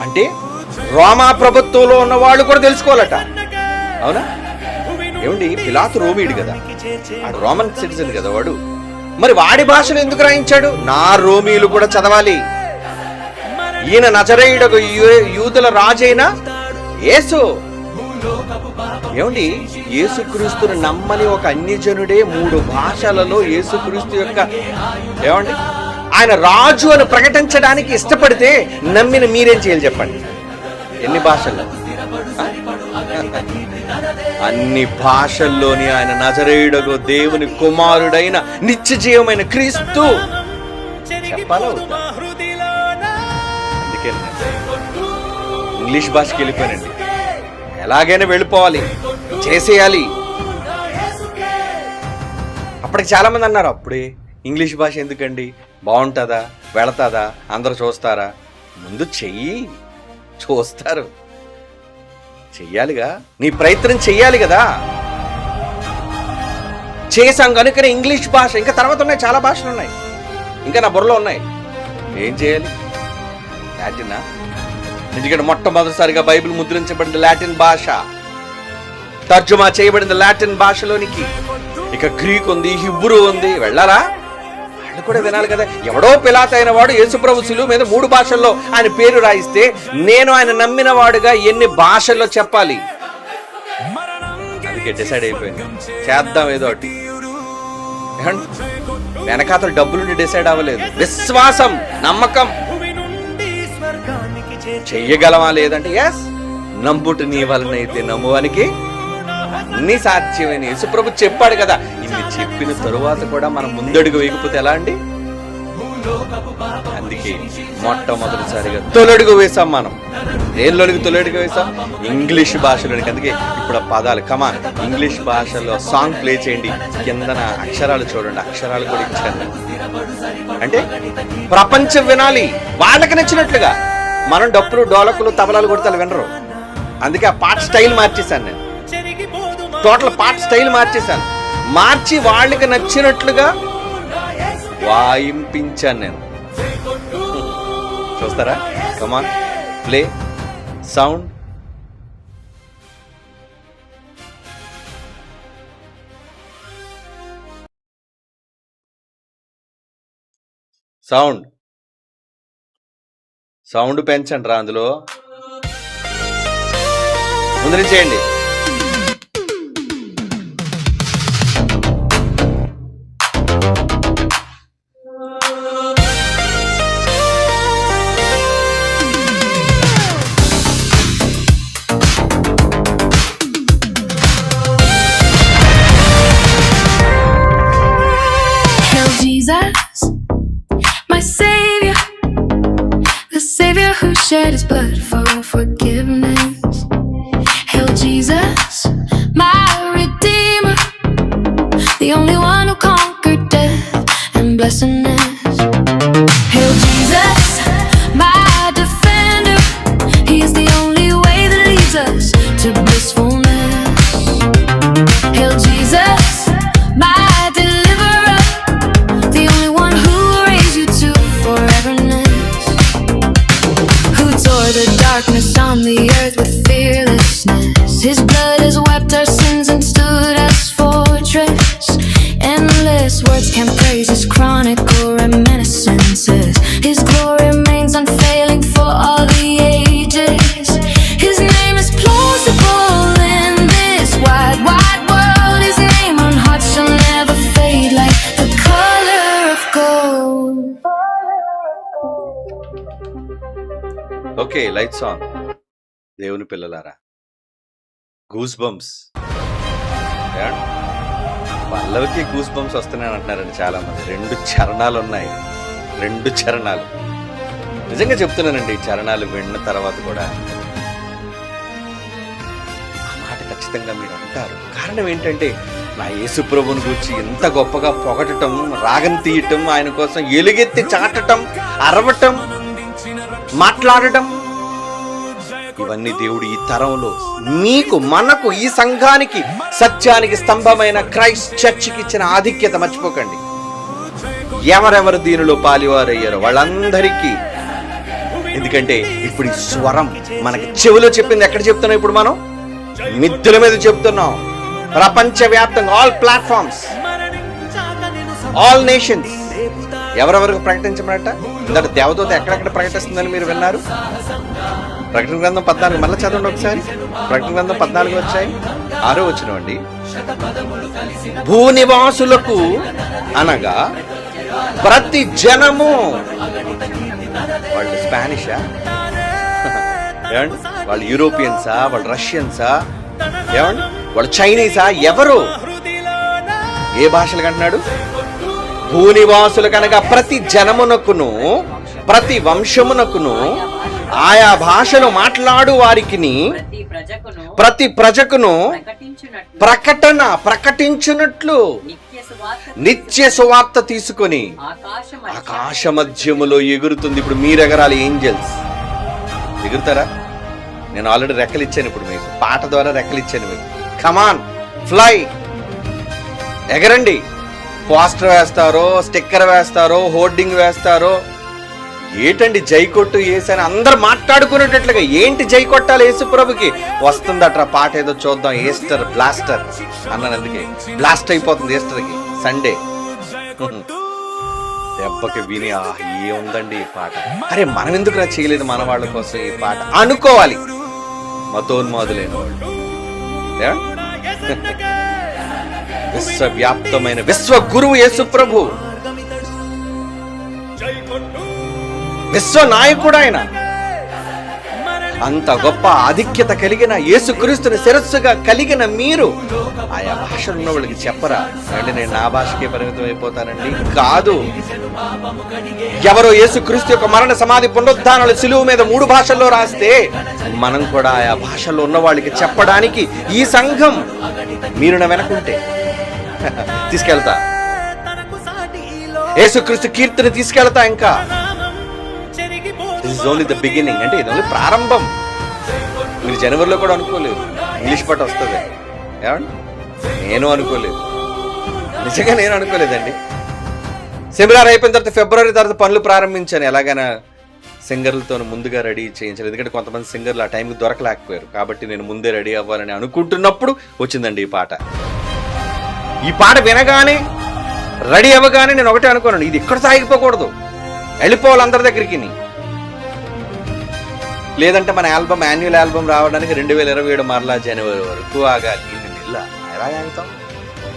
అంటే రోమా ప్రభుత్వంలో ఉన్న వాళ్ళు కూడా తెలుసుకోవాలట. అవునా? ఏమండి, పిలాతు రోమీయుడు కదా, వాడు రోమన్ సిటిజన్ కదా వాడు. మరి వాడి భాషను ఎందుకు రాయించాడు? నా రోమీయులు కూడా చదవాలి. ఈయన నజరేయుడకు యూదుల రాజైన యేసు. ఏమండి, యేసుక్రీస్తుని నమ్మని ఒక అన్యజనుడే 3 భాషలలో యేసుక్రీస్తు యొక్క ఏమండి ఆయన రాజు అని ప్రకటించడానికి ఇష్టపడితే నమ్మిన మీరేం చేయాలి చెప్పండి? ఎన్ని భాషల్లో? అన్ని భాషల్లోని ఆయన నజరేయుడగు దేవుని కుమారుడైన నిత్య జీవమైన క్రీస్తు చెప్పాలా వద్దా? అందుకే ఇంగ్లీష్ భాషకి వెళ్ళిపోయానండి. ఎలాగైనా వెళ్ళిపోవాలి, చేసేయాలి. అప్పటికి చాలా మంది అన్నారు, అప్పుడే ఇంగ్లీష్ భాష ఎందుకండి, బాగుంటుందా, వెళతాదా, అందరూ చూస్తారా? ముందు చెయ్యి, చూస్తారు. చెయ్యాలిగా, నీ ప్రయత్నం చెయ్యాలి కదా. చేశాం కనుకనే ఇంగ్లీష్ భాష, ఇంకా తర్వాత ఉన్నాయి, చాలా భాషలు ఉన్నాయి, ఇంకా నా బుర్రలో ఉన్నాయి. ఏం చేయాలి? లాటినా? ఎందుకంటే మొట్టమొదటిసారిగా బైబిల్ ముద్రించబడింది లాటిన్ భాష, తర్జుమా చేయబడింది లాటిన్ భాషలోనికి. ఇక గ్రీక్ ఉంది, హిబ్రూ ఉంది. వెళ్ళాలా? వాళ్ళు కూడా వినాలి కదా. ఎవడో పిలాతు అయిన వాడు యేసుప్రభు శిలువ మీద 3 భాషల్లో ఆయన పేరు రాయిస్తే నేను ఆయన నమ్మిన వాడుగా ఎన్ని భాషల్లో చెప్పాలి? అందుకే డిసైడ్ అయిపోయింది, చేద్దాం ఏదో ఒకటి. వెనకాతలు డబ్బులుండి డిసైడ్ అవ్వలేదు, విశ్వాసం, నమ్మకం. చెయ్యగలమా లేదంటే ఎస్, నమ్ముట నీ వలనైతే నమ్మువానికి అన్ని సాధ్యమని యేసుప్రభు చెప్పాడు కదా. ఇన్ని చెప్పిన తరువాత కూడా మనం ముందడుగు వేయకపోతే ఎలా అండి? అందుకే మొట్టమొదటిసారిగా తొలడుగు వేసాం. మనం దేనిలోనికి తొలడుగు వేసాం? ఇంగ్లీష్ భాషలోనికి. అందుకే ఇప్పుడు ఆ పదాలు కమాన్ ఇంగ్లీష్ భాషలో సాంగ్ ప్లే చేయండి, కిందన అక్షరాలు చూడండి, అక్షరాలు కూడా ఇచ్చాను. అంటే ప్రపంచం వినాలి వాళ్ళకి నచ్చినట్లుగా. మనం డప్పులు, డోలకులు, తబలాలు కొడతాలు వినరు. అందుకే ఆ పాట స్టైల్ మార్చేశాను నేను, టోటల్ పాట స్టైల్ మార్చేశాను. మార్చి వాళ్ళకి నచ్చినట్లుగా వాయింపించాను నేను. చూస్తారా? కమాన్ ప్లే సౌండ్. సౌండ్ సౌండ్ పెంచండి రా, అందులో ముందు నుంచి చేయండి. Jesus, my Savior, the Savior who shed His blood for our forgiveness. Hail Jesus, my Redeemer, the only one who conquered death and blessedness. Hail Jesus, my Defender, He is the only way that leads us to blissfulness. Hail Jesus, my Deliverer, the only one who will raise you to foreverness, who tore the darkness on the earth with fearlessness. His blood has wiped our sins and stood as fortress. Endless words can't praise His chronicle reminiscences. His glory remains unfailing for all the ages. His name is plausible in this wide, wide world. His name on hearts shall never fade like the color of gold. Okay, lights on. దేవుని పిల్లలారా, goose bumps. పల్లవికి goose bumps వస్తున్నాయని అంటున్నారండి చాలా మంది. 2 చరణాలు ఉన్నాయి, 2 చరణాలు. నిజంగా చెప్తున్నానండి, చరణాలు విన్న తర్వాత కూడా ఆ మాట ఖచ్చితంగా మీరు అంటారు. కారణం ఏంటంటే నా యేసు ప్రభువుని గురించి ఎంత గొప్పగా పొగటం, రాగం తీయటం, ఆయన కోసం ఎలుగెత్తి చాటటం, అరవటం, మాట్లాడటం, ఇవన్నీ దేవుడు ఈ తరంలో మీకు, మనకు, ఈ సంఘానికి, సత్యానికి స్తంభమైన క్రైస్ట్ చర్చికి ఇచ్చిన ఆధిక్యత మర్చిపోకండి. ఎవరెవరు దీనిలో పాలివారయ్యారో వాళ్ళందరికీ. ఎందుకంటే ఇప్పుడు ఈ స్వరం మనకి చెవిలో చెప్పింది ఎక్కడ చెప్తున్నాం? ఇప్పుడు మనం మిద్దెల మీద చెప్తున్నాం, ప్రపంచవ్యాప్తంగా ఆల్ ప్లాట్ఫామ్స్, ఆల్ నేషన్స్. ఎవరెవరికి ప్రకటించమన్నట? ఇంత దేవదూత ఎక్కడెక్కడ ప్రకటిస్తుందని మీరు విన్నారు. ప్రకటన గ్రంథం 14 మళ్ళీ చదవండి ఒకసారి. ప్రకటన గ్రంథం 14 వచ్చాయి 6వ వచనం అండి. భూనివాసులకు అనగా ప్రతి జనము, వాళ్ళు స్పానిషా, ఏమండి వాళ్ళు యూరోపియన్సా, వాళ్ళు రష్యన్సా, ఏమండి వాళ్ళు చైనీసా, ఎవరు ఏ భాషలు అంటున్నాడు? భూనివాసులు కనుక ప్రతి జనమునకును ప్రతి వంశమునకును ఆయా భాషను మాట్లాడు వారికిని ప్రతి ప్రజకును ప్రకటించున్నట్లు నిత్య సువార్త తీసుకొని ఆకాశ మధ్యములో ఎగురుతుంది. ఇప్పుడు మీరు ఎగరాలి, ఏంజల్స్ ఎగురుతారా? నేను ఆల్రెడీ రెక్కలు ఇచ్చాను, ఇప్పుడు మీకు పాట ద్వారా రెక్కలు ఇచ్చాను మీకు. కమాన్ ఫ్లై, ఎగరండి. పోస్టర్ వేస్తారో, స్టిక్కర్ వేస్తారో, హోర్డింగ్ వేస్తారో, ఏంటండి జై కొట్టు ఏసని అందరు మాట్లాడుకునేటట్లుగా. ఏంటి జై కొట్టాలి యేసు ప్రభుకి? వస్తుందట్రా పాట, ఏదో చూద్దాం. ఈస్టర్ బ్లాస్టర్ అన్నాను, అందుకే బ్లాస్ట్ అయిపోతుంది ఈస్టర్కి సండే. దెబ్బకి విని ఏముందండి ఈ పాట, అరే మనం ఎందుకురా చేయలేదు మన వాళ్ళ కోసం ఈ పాట అనుకోవాలి మతోన్మాదులైన వాళ్ళు. విశ్వవ్యాప్తమైన విశ్వ గురువు యేసు ప్రభు, విశ్వ నాయకుడు ఆయన. అంత గొప్ప ఆధిక్యత కలిగిన యేసుక్రీస్తుని శిరస్సుగా కలిగిన మీరు ఆయా భాషలు ఉన్న వాళ్ళకి చెప్పరా? అంటే నేను నా భాషకే పరిమితం అయిపోతానండి? కాదు. ఎవరో యేసుక్రీస్తు యొక్క మరణ సమాధి పునరుద్ధానాలు సిలువ మీద 3 భాషల్లో రాస్తే మనం కూడా ఆయా భాషల్లో ఉన్న వాళ్ళకి చెప్పడానికి ఈ సంఘం మీరు నా వెనకుంటే తీసుకెళ్తా. యేసుక్రీస్తు కీర్తిని తీసుకెళ్తా. ఇంకా this is only the beginning, అంటే ఇది ఓన్లీ ప్రారంభం. మీరు జనవరిలో కూడా అనుకోలేదు ఇంగ్లీష్ పాట వస్తుంది, ఏమండి? నేను అనుకోలేదు, నిజంగా నేను అనుకోలేదండి. సెమినార్ అయిపోయిన తర్వాత ఫిబ్రవరి తర్వాత పనులు ప్రారంభించాను. ఎలాగైనా సింగర్లతో ముందుగా రెడీ చేయించాలి, ఎందుకంటే కొంతమంది సింగర్లు ఆ టైంకి దొరకలేకపోయారు. కాబట్టి నేను ముందే రెడీ అవ్వాలని అనుకుంటున్నప్పుడు వచ్చిందండి ఈ పాట. ఈ పాట వినగానే రెడీ అవ్వగానే నేను ఒకటే అనుకున్నాను, ఇది ఇక్కడ సాగిపోకూడదు, వెళ్ళిపోవాలి అందరి దగ్గరికి. లేదంటే మన ఆల్బమ్, యాన్యువల్ ఆల్బమ్ రావడానికి 2027 మరలా జనవరి వరకు ఆగాలి. ఇన్ని నెలల ఎలా ఆగుతాం?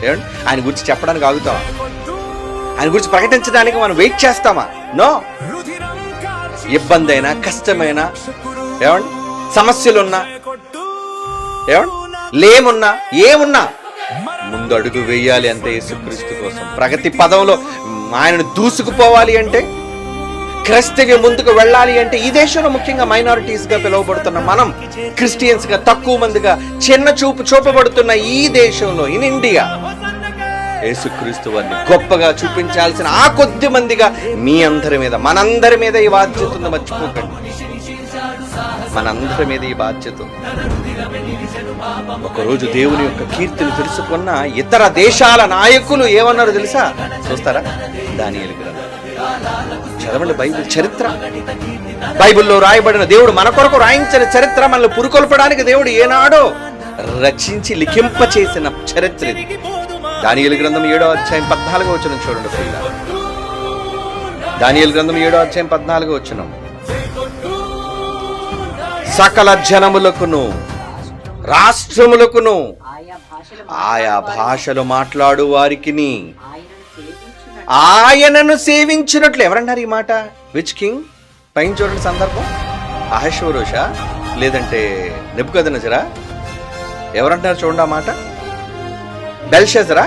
ఏమండి ఆయన గురించి చెప్పడానికి ఆగుతామా? ఆయన గురించి ప్రకటించడానికి మనం వెయిట్ చేస్తామా? నో. ఇబ్బంది అయినా, కష్టమైనా, ఏమండి సమస్యలున్నా, ఏమండి లేమున్నా, ఏమున్నా ముందు అడుగు వేయాలి అంతే యేసుక్రీస్తు కోసం. ప్రగతి పదంలో ఆయనను దూసుకుపోవాలి అంటే, క్రైస్తవ్యం ముందుకు వెళ్ళాలి అంటే, ఈ దేశంలో ముఖ్యంగా మైనారిటీస్ గా పిలువబడుతున్న మనం, క్రిస్టియన్స్ గా తక్కువ మందిగా చిన్న చూపు చూపబడుతున్న ఈ దేశంలో, ఇన్ ఇండియా, యేసుక్రీస్తు వారిని గొప్పగా చూపించాల్సిన ఆ కొద్ది మందిగా మీ అందరి మీద, మనందరి మీద ఈ బాధ్యత ఉంది. మర్చిపోకండి, మనందరి మీద ఈ బాధ్యత ఉంది. ఒకరోజు దేవుని యొక్క కీర్తిని తెలుసుకున్న ఇతర దేశాల నాయకులు ఏమన్నారో తెలుసా? చూస్తారా? దానియేలు గ్రంథం చదవండి. బైబిల్ చరిత్ర, బైబిల్లో రాయబడిన దేవుడు మన కొరకు రాయించిన చరిత్ర, మనల్ని పురుకొల్పడానికి దేవుడు ఏనాడో రచించి లిఖింప చేసిన చరిత్ర ఇది. దానియేలు గ్రంథం 7వ అధ్యాయం 14వ వచనం చూడండి పిల్ల. దానియేలు గ్రంథం 7వ అధ్యాయం 14వ వచనం. సకల జనములకును రాష్ట్రములకును ఆయా భాషలు మాట్లాడు వారికిని ఆయనను సేవించినట్లు. ఎవరన్నారు ఈ మాట? Which king? పైన చూడండి సందర్భం. అహష్వేరోషా లేదంటే నెబుకద్నెజరా? ఎవరంటున్నారు చూడండి ఆ మాట. బెల్షజరా?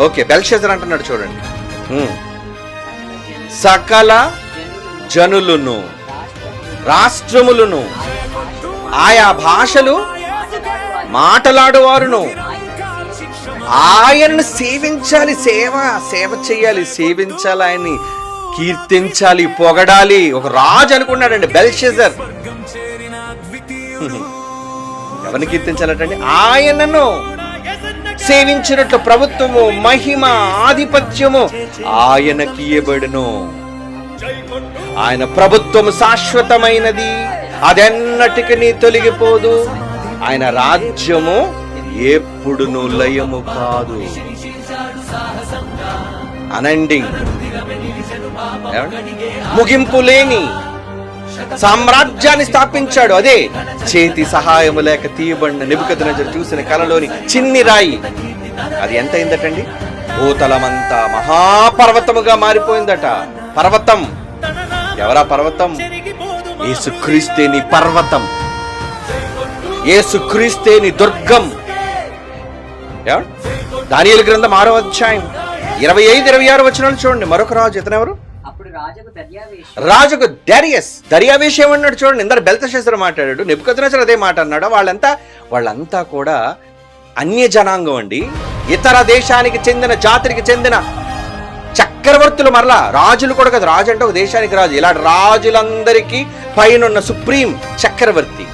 ఓకే, బెల్షజర్ అంటున్నాడు చూడండి. సకల జనులను రాష్ట్రములను ఆయా భాషలు మాట్లాడువారును ఆయనను సేవించాలి. సేవ చేయాలి, సేవించాలి, ఆయన్ని కీర్తించాలి, పొగడాలి. ఒక రాజు అనుకున్నాడండి బెల్షజర్. ఎవరిని కీర్తించాలంటే ఆయనను సేవించినట్లు ప్రభుత్వము, మహిమ, ఆధిపత్యము ఆయనకి ఇవ్వబడును. ఆయన ప్రభుత్వము శాశ్వతమైనది, అదెన్నటికి తొలగిపోదు. ఆయన రాజ్యము ఎప్పుడును లయము కాదు. అనండింగ్, ముగింపు లేని సామ్రాజ్యాన్ని స్థాపించాడు. అదే చేతి సహాయము లేక తీయబడిన నెబుకద్నెజరు చూసిన కలలోని చిన్ని రాయి. అది ఎంత అయిందటండి? భూతలమంతా మహాపర్వతముగా మారిపోయిందట. పర్వతం ఎవరా పర్వతం? యేసుక్రీస్తే నీ పర్వతం, యేసుక్రీస్తే నీ దుర్గం. దానియేలు గ్రంథం 6వ అధ్యాయం 25-26 వచనాలు చూడండి. మరొక రాజు, ఇతనెవరు? రాజుకు దర్యావేష్ ఏమన్నాడు చూడండి. ఇందరు బెల్తషస్సరు మాట్లాడాడు, నెబుకద్నెజరు అదే మాట అన్నాడు. వాళ్ళంతా కూడా అన్య జనాంగం అండి, ఇతర దేశానికి చెందిన జాతికి చెందిన చక్రవర్తులు. మరలా రాజులు కూడా కదా, రాజు అంటే ఒక దేశానికి రాజు. ఇలాంటి రాజులందరికీ పైన సుప్రీం చక్రవర్తి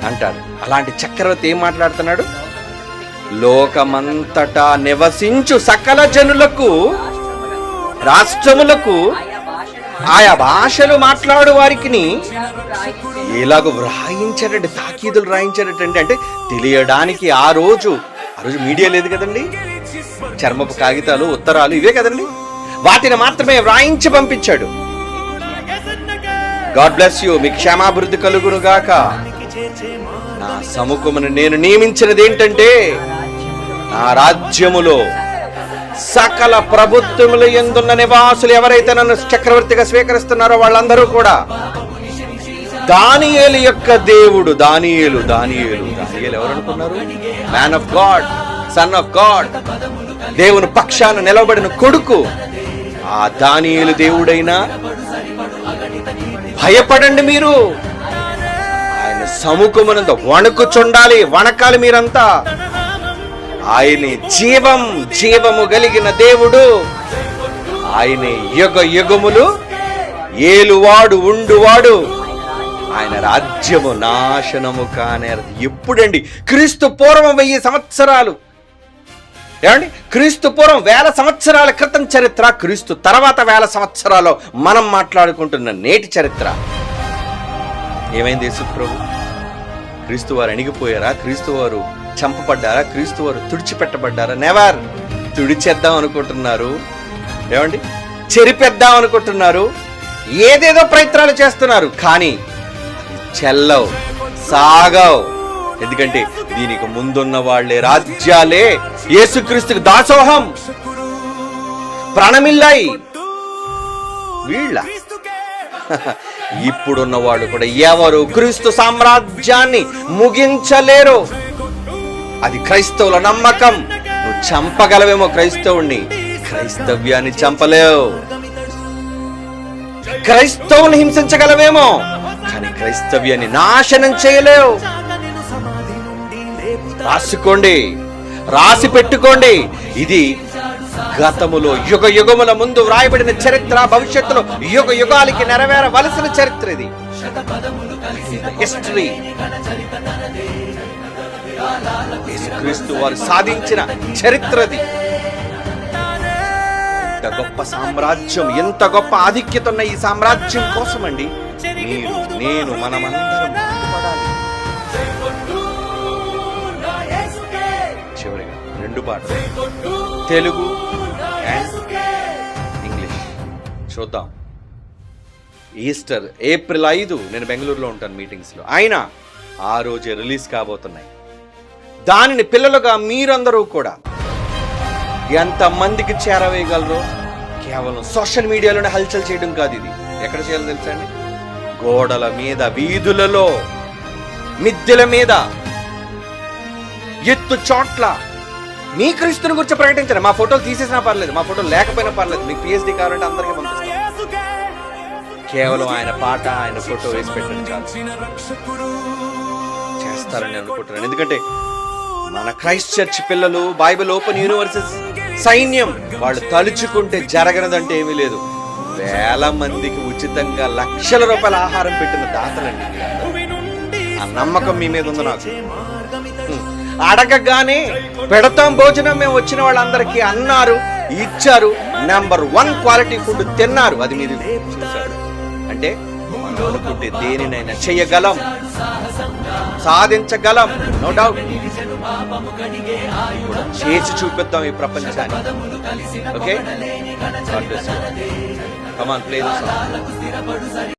అంటాడు. అలాంటి చక్రవర్తి ఏం మాట్లాడుతున్నాడు? లోకమంతటా నివసించు సకల జనులకు, రాష్ట్రములకు, ఆయా భాషలు మాట్లాడు వారికి ఇలాగ వ్రాయించాడండి, తాకీదులు రాయించాడటండి. అంటే తెలియడానికి ఆ రోజు మీడియా లేదు కదండి, చర్మపు కాగితాలు, ఉత్తరాలు ఇవే కదండి, వాటిని మాత్రమే వ్రాయించి పంపించాడు. గాడ్ బ్లెస్ యూ, మీ క్షేమాభివృద్ధి కలుగును గాక. నా సముఖమును నేను నియమించినది ఏంటంటే, నా రాజ్యములో సకల ప్రభుత్వముల యందున్న నివాసులు ఎవరైతే నన్ను చక్రవర్తిగా స్వీకరిస్తున్నారో వాళ్ళందరూ కూడా దానియేలు యొక్క దేవుడు. దానియేలు ఎవరనుకున్నారు? Man of God, son of God, దేవుని పక్షాన నిలబడిన కొడుకు. ఆ దానియేలు దేవుడైనా భయపడండి మీరు. ఆయన సముఖమునంత వణుకుచుండాలి, వణకాలి మీరంతా. ఆయనే జీవము కలిగిన దేవుడు. ఆయనే యుగములు ఏలువాడు, ఉండువాడు. ఆయన రాజ్యము నాశనము కానేరదు. ఎప్పుడండి? క్రీస్తు పూర్వం 1000 సంవత్సరాలు. ఏమండి? క్రీస్తు పూర్వం 1000 సంవత్సరాల క్రితం చరిత్ర, క్రీస్తు తర్వాత 1000 సంవత్సరాలు మనం మాట్లాడుకుంటున్న నేటి చరిత్ర. ఏమైంది? యేసు ప్రభు, క్రీస్తు వారు అణిగిపోయారా? క్రీస్తు వారు చంపబడ్డారా? క్రీస్తు వారు తుడిచిపెట్టబడ్డారా? నెవర్. తుడిచేద్దాం అనుకుంటున్నారు, ఏమండి, చెరిపేద్దాం అనుకుంటున్నారు, ఏదేదో ప్రయత్నాలు చేస్తున్నారు, కానీ చెల్లవు, సాగవు. ఎందుకంటే దీనికి ముందున్న వాళ్లే, రాజ్యాలే యేసుక్రీస్తుకి దాసోహం, ప్రాణమిల్లాయి. వీళ్ళ ఇప్పుడున్న వాళ్ళు కూడా ఎవరు క్రీస్తు సామ్రాజ్యాన్ని ముగించలేరు. అది క్రైస్తవుల నమ్మకం. నువ్వు చంపగలవేమో క్రైస్తవుణ్ణి, క్రైస్తవ్యాన్ని చంపలేవు. క్రైస్తవుని హింసించగలవేమో, కానీ క్రైస్తవ్యాన్ని నాశనం చేయలేవు. రాసుకోండి, రాసి పెట్టుకోండి. ఇది గతములో యుగముల ముందు వ్రాయబడిన చరిత్ర, భవిష్యత్తులో యుగాలకి నెరవేరవలసిన చరిత్ర. ఇది హిస్టరీ. యేసుక్రీస్తు వారు సాధించిన చరిత్రది. ఇంత గొప్ప సామ్రాజ్యం, ఎంత గొప్ప ఆధిక్యత ఉన్న ఈ సామ్రాజ్యం కోసం అండి మీరు, నేను, మనమందరం పడాలి. చివరిగా 2 పాటలు, తెలుగు అండ్ ఇంగ్లీష్ చూద్దాం. ఈస్టర్ ఏప్రిల్ 5 నేను బెంగళూరులో ఉంటాను మీటింగ్స్లో. అయినా ఆ రోజే రిలీజ్ కాబోతున్నాయి. దానిని పిల్లలుగా మీరందరూ కూడా ఎంతమందికి చేరవేయగలరో, కేవలం సోషల్ మీడియాలోనే హల్చల్ చేయడం కాదు. ఇది ఎక్కడ చేయాలో తెలుసా అండి? గోడల మీద, వీధులలో, మిద్దెల మీద, ఎత్తు చోట్ల మీ క్రీస్తుని గురించి ప్రకటించండి. మా ఫోటోలు తీసేసినా పర్లేదు, మా ఫోటోలు లేకపోయినా పర్లేదు, మీకు PhD కావాలంటే అందరికీ పంపిస్తాం. కేవలం ఆయన పాట, ఆయన ఫోటో వేసి పెట్టండి చాలు. చేస్తారని అనుకుంటున్నాను. ఎందుకంటే మన క్రైస్ట్ చర్చ్ పిల్లలు, బైబిల్ ఓపెన్ యూనివర్సిటీ సైన్యం, వాళ్ళు తలుచుకుంటే జరగనదంటే ఏమీ లేదు. 1000 మందికి ఉచితంగా లక్షల రూపాయల ఆహారం పెట్టిన దాతలండి. ఆ నమ్మకం మీ మీద ఉంది నాకు. అడగగానే పెడతాం భోజనం మేము వచ్చిన వాళ్ళందరికీ అన్నారు, ఇచ్చారు. నెంబర్ 1 క్వాలిటీ ఫుడ్ తిన్నారు. అది మీరు చూశారు. అంటే మనం అనుకుంటే దేనినైనా చెయ్యగలం, సాధించగలం. No doubt. చేసి చూపిద్దాం ఈ ప్రపంచాన్ని. Okay, come on, play the song.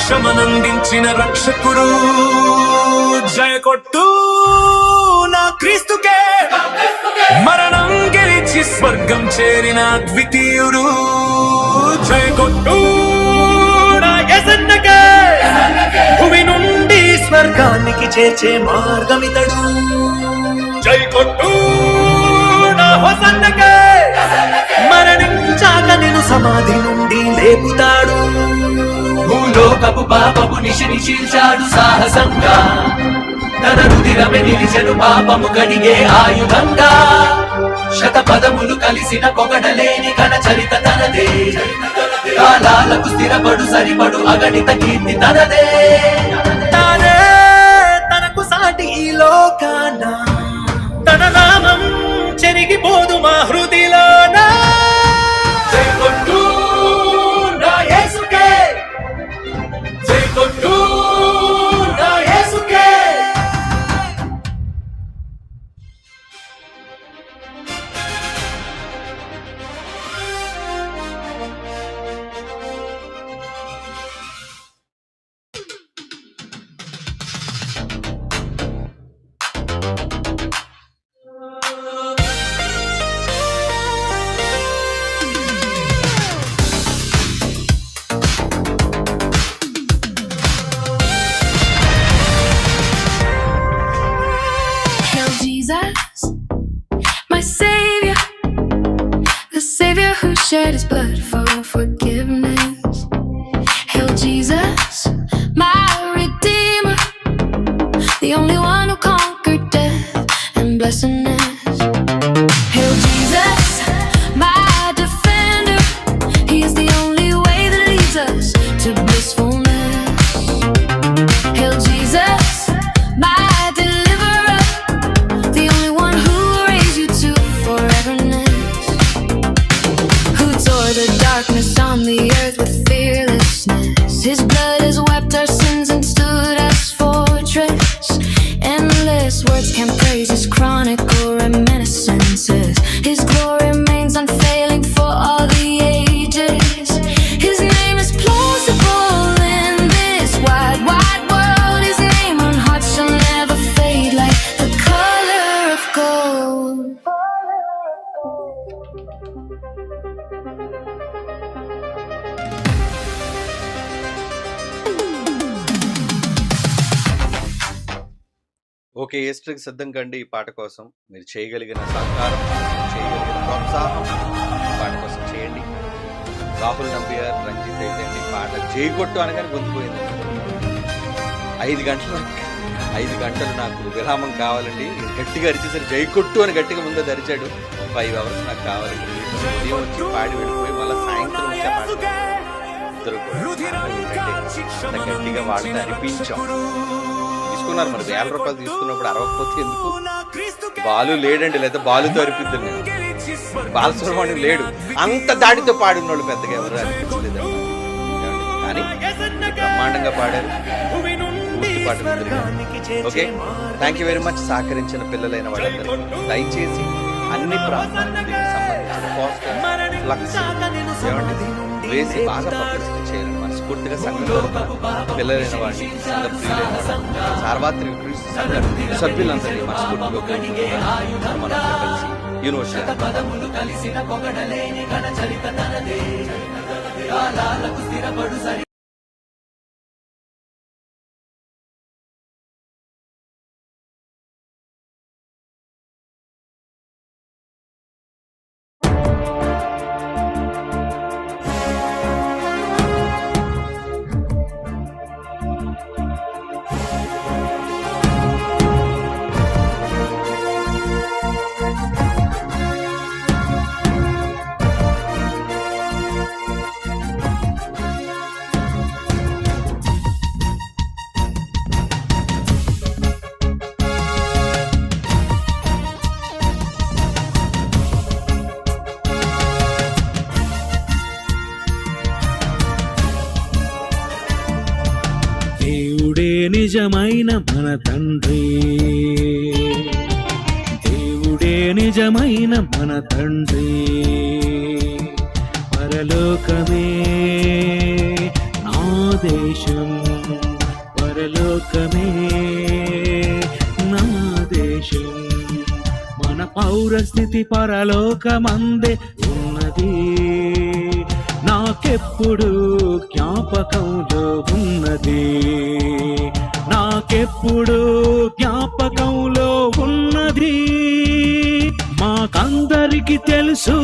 క్షమనందించిన రక్షకుడు, జయ కొట్టు నా క్రీస్తుకే, మరణం గెలిచి స్వర్గం చేరిన ద్వితీయుడు, జయ కొట్టు నా యేసన్నకే, భూమి నుండి స్వర్గానికి చేర్చే మార్గమితడు, జయ కొట్టు నా హోసన్నకే, మరణించాక నిన్ను సమాధి నుండి లేపుతాడు, భూలోకపు పాపము నిశిని చీల్చాడు సాహసంగా, తన రుధిరమె నిలిచెను పాపము కడిగే ఆయుధంగా, శతపదములు కలిసిన పొగడలేని కణ చరిత తనదే, కాలాలకు స్థిరపడు సరిపడు అగణిత కీర్తి తనదే, తానే తనకు సాటి ఈ లోకాన, తన నామం చెరిగిపోదు మా హృదిలోన, my Savior, the Savior who shed His blood for forgiveness. Hail Jesus, my Redeemer, the only one who conquered death and blessedness. Hail Jesus, my Defender, He is the only way that leads us to blissfulness. Hail Jesus, my Deliverer, the only one who will raise you to foreverness, who tore the darkness on the earth with fearlessness. His blood has wiped our sins and stood as fortress. Endless words can't praise His chronicle reminiscences. His glory remains unfailing for all the ages. His name is plausible in this wide, wide world. His name on hearts shall never fade like the color of gold. Okay, ఏస్ట్రికి సిద్ధం కండి. ఈ పాట కోసం మీరు చేయగలిగిన సహకారం, చేయగలిగిన ప్రోత్సాహం ఈ పాట కోసం చేయండి. రాహుల్ నంబియార్, రంజిత్ అయితే అండి పాట చేయగొట్టు అనగానే గొంతుపోయింది. 5 గంటలు నాకు విరామం కావాలండి. గట్టిగా అరిచేసరి జైకొట్టు అని గట్టిగా ముందే ధరిచాడు. 5 అవర్స్ నాకు కావాలండి. ఉదయం వచ్చి పాడి వెళ్ళిపోయి మళ్ళీ సాయంత్రం వచ్చే పాట ఇద్దరు కూడా గట్టిగా వాడితే అనిపించాం. తీసుకున్నారు మరి, 1000 రూపాయలు తీసుకున్నప్పుడు అరవకపోతే ఎందుకు? బాలు లేడండి, లేదా బాలుతో అరిపిద్దాం. నేను బాలసుబ్రహ్మణ్యం లేడు, అంత దాడితో పాడిన వాళ్ళు పెద్దగా ఎవరు అనిపించలేదు. కానీ బ్రహ్మాండంగా పాడారు, పూర్తి పాట. Okay, thank you very much. సహకరించిన పిల్లలైన వాళ్ళందరూ దయచేసి అన్ని ప్రాంతాలకు సంబంధించిన పోస్టర్ ఫ్లక్స్ ఏమండి వేసి బాగా పబ్లిసిటీ చేయాలని మనస్ఫూర్తిగా సంఘం పిల్లలైన వాడిని, సంఘ ప్రియులైన సార్వత్రిక క్రీస్తు సంఘ సభ్యులందరినీ మనస్ఫూర్తిగా మనంతా కలిసి యూనివర్సిటీ కాలాలకు స్థిరపడు సరి దేవుడే నిజమైన మన తండ్రి, దేవుడే నిజమైన మన తండ్రి. పరలోకమే నా దేశం, పరలోకమే నా దేశం. మన పౌరస్థితి పరలోకమందే ఉన్నది, నాకెప్పుడు జ్ఞాపకంలో ఉన్నది, నాకెప్పుడు జ్ఞాపకంలో ఉన్నది. మాకందరికి తెలుసు,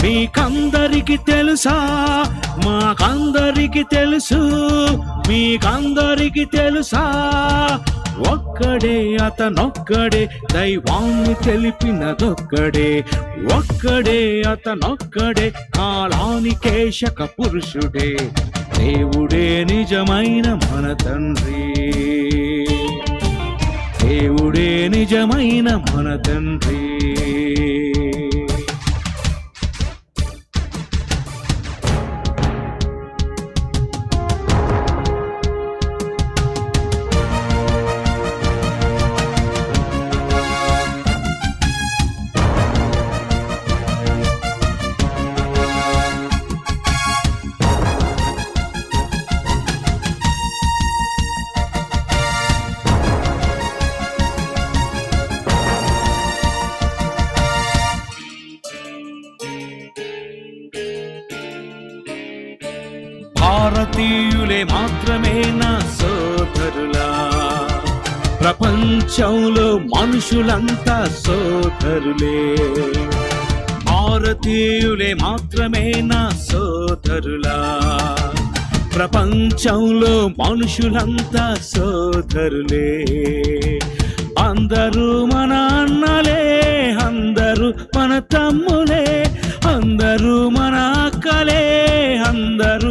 మీకందరికి తెలుసా? మాకందరికి తెలుసు, మీకందరికి తెలుసా? ఒక్కడే అతనొక్కడే, దైవాన్ని తెలిపినదొక్కడే. ఒక్కడే అతనొక్కడే, కాలానికేశక పురుషుడే. దేవుడే నిజమైన మన తండ్రి, దేవుడే నిజమైన మన తండ్రి. భారతీయులే మాత్రమే నా సోదరులా, ప్రపంచంలో మనుషులంతా సోదరులే. భారతీయులే మాత్రమే నా సోదరులా, ప్రపంచంలో మనుషులంతా సోదరులే. అందరూ మన అన్నలే, అందరూ మన తమ్ములే, అందరూ మన అక్కలే, అందరూ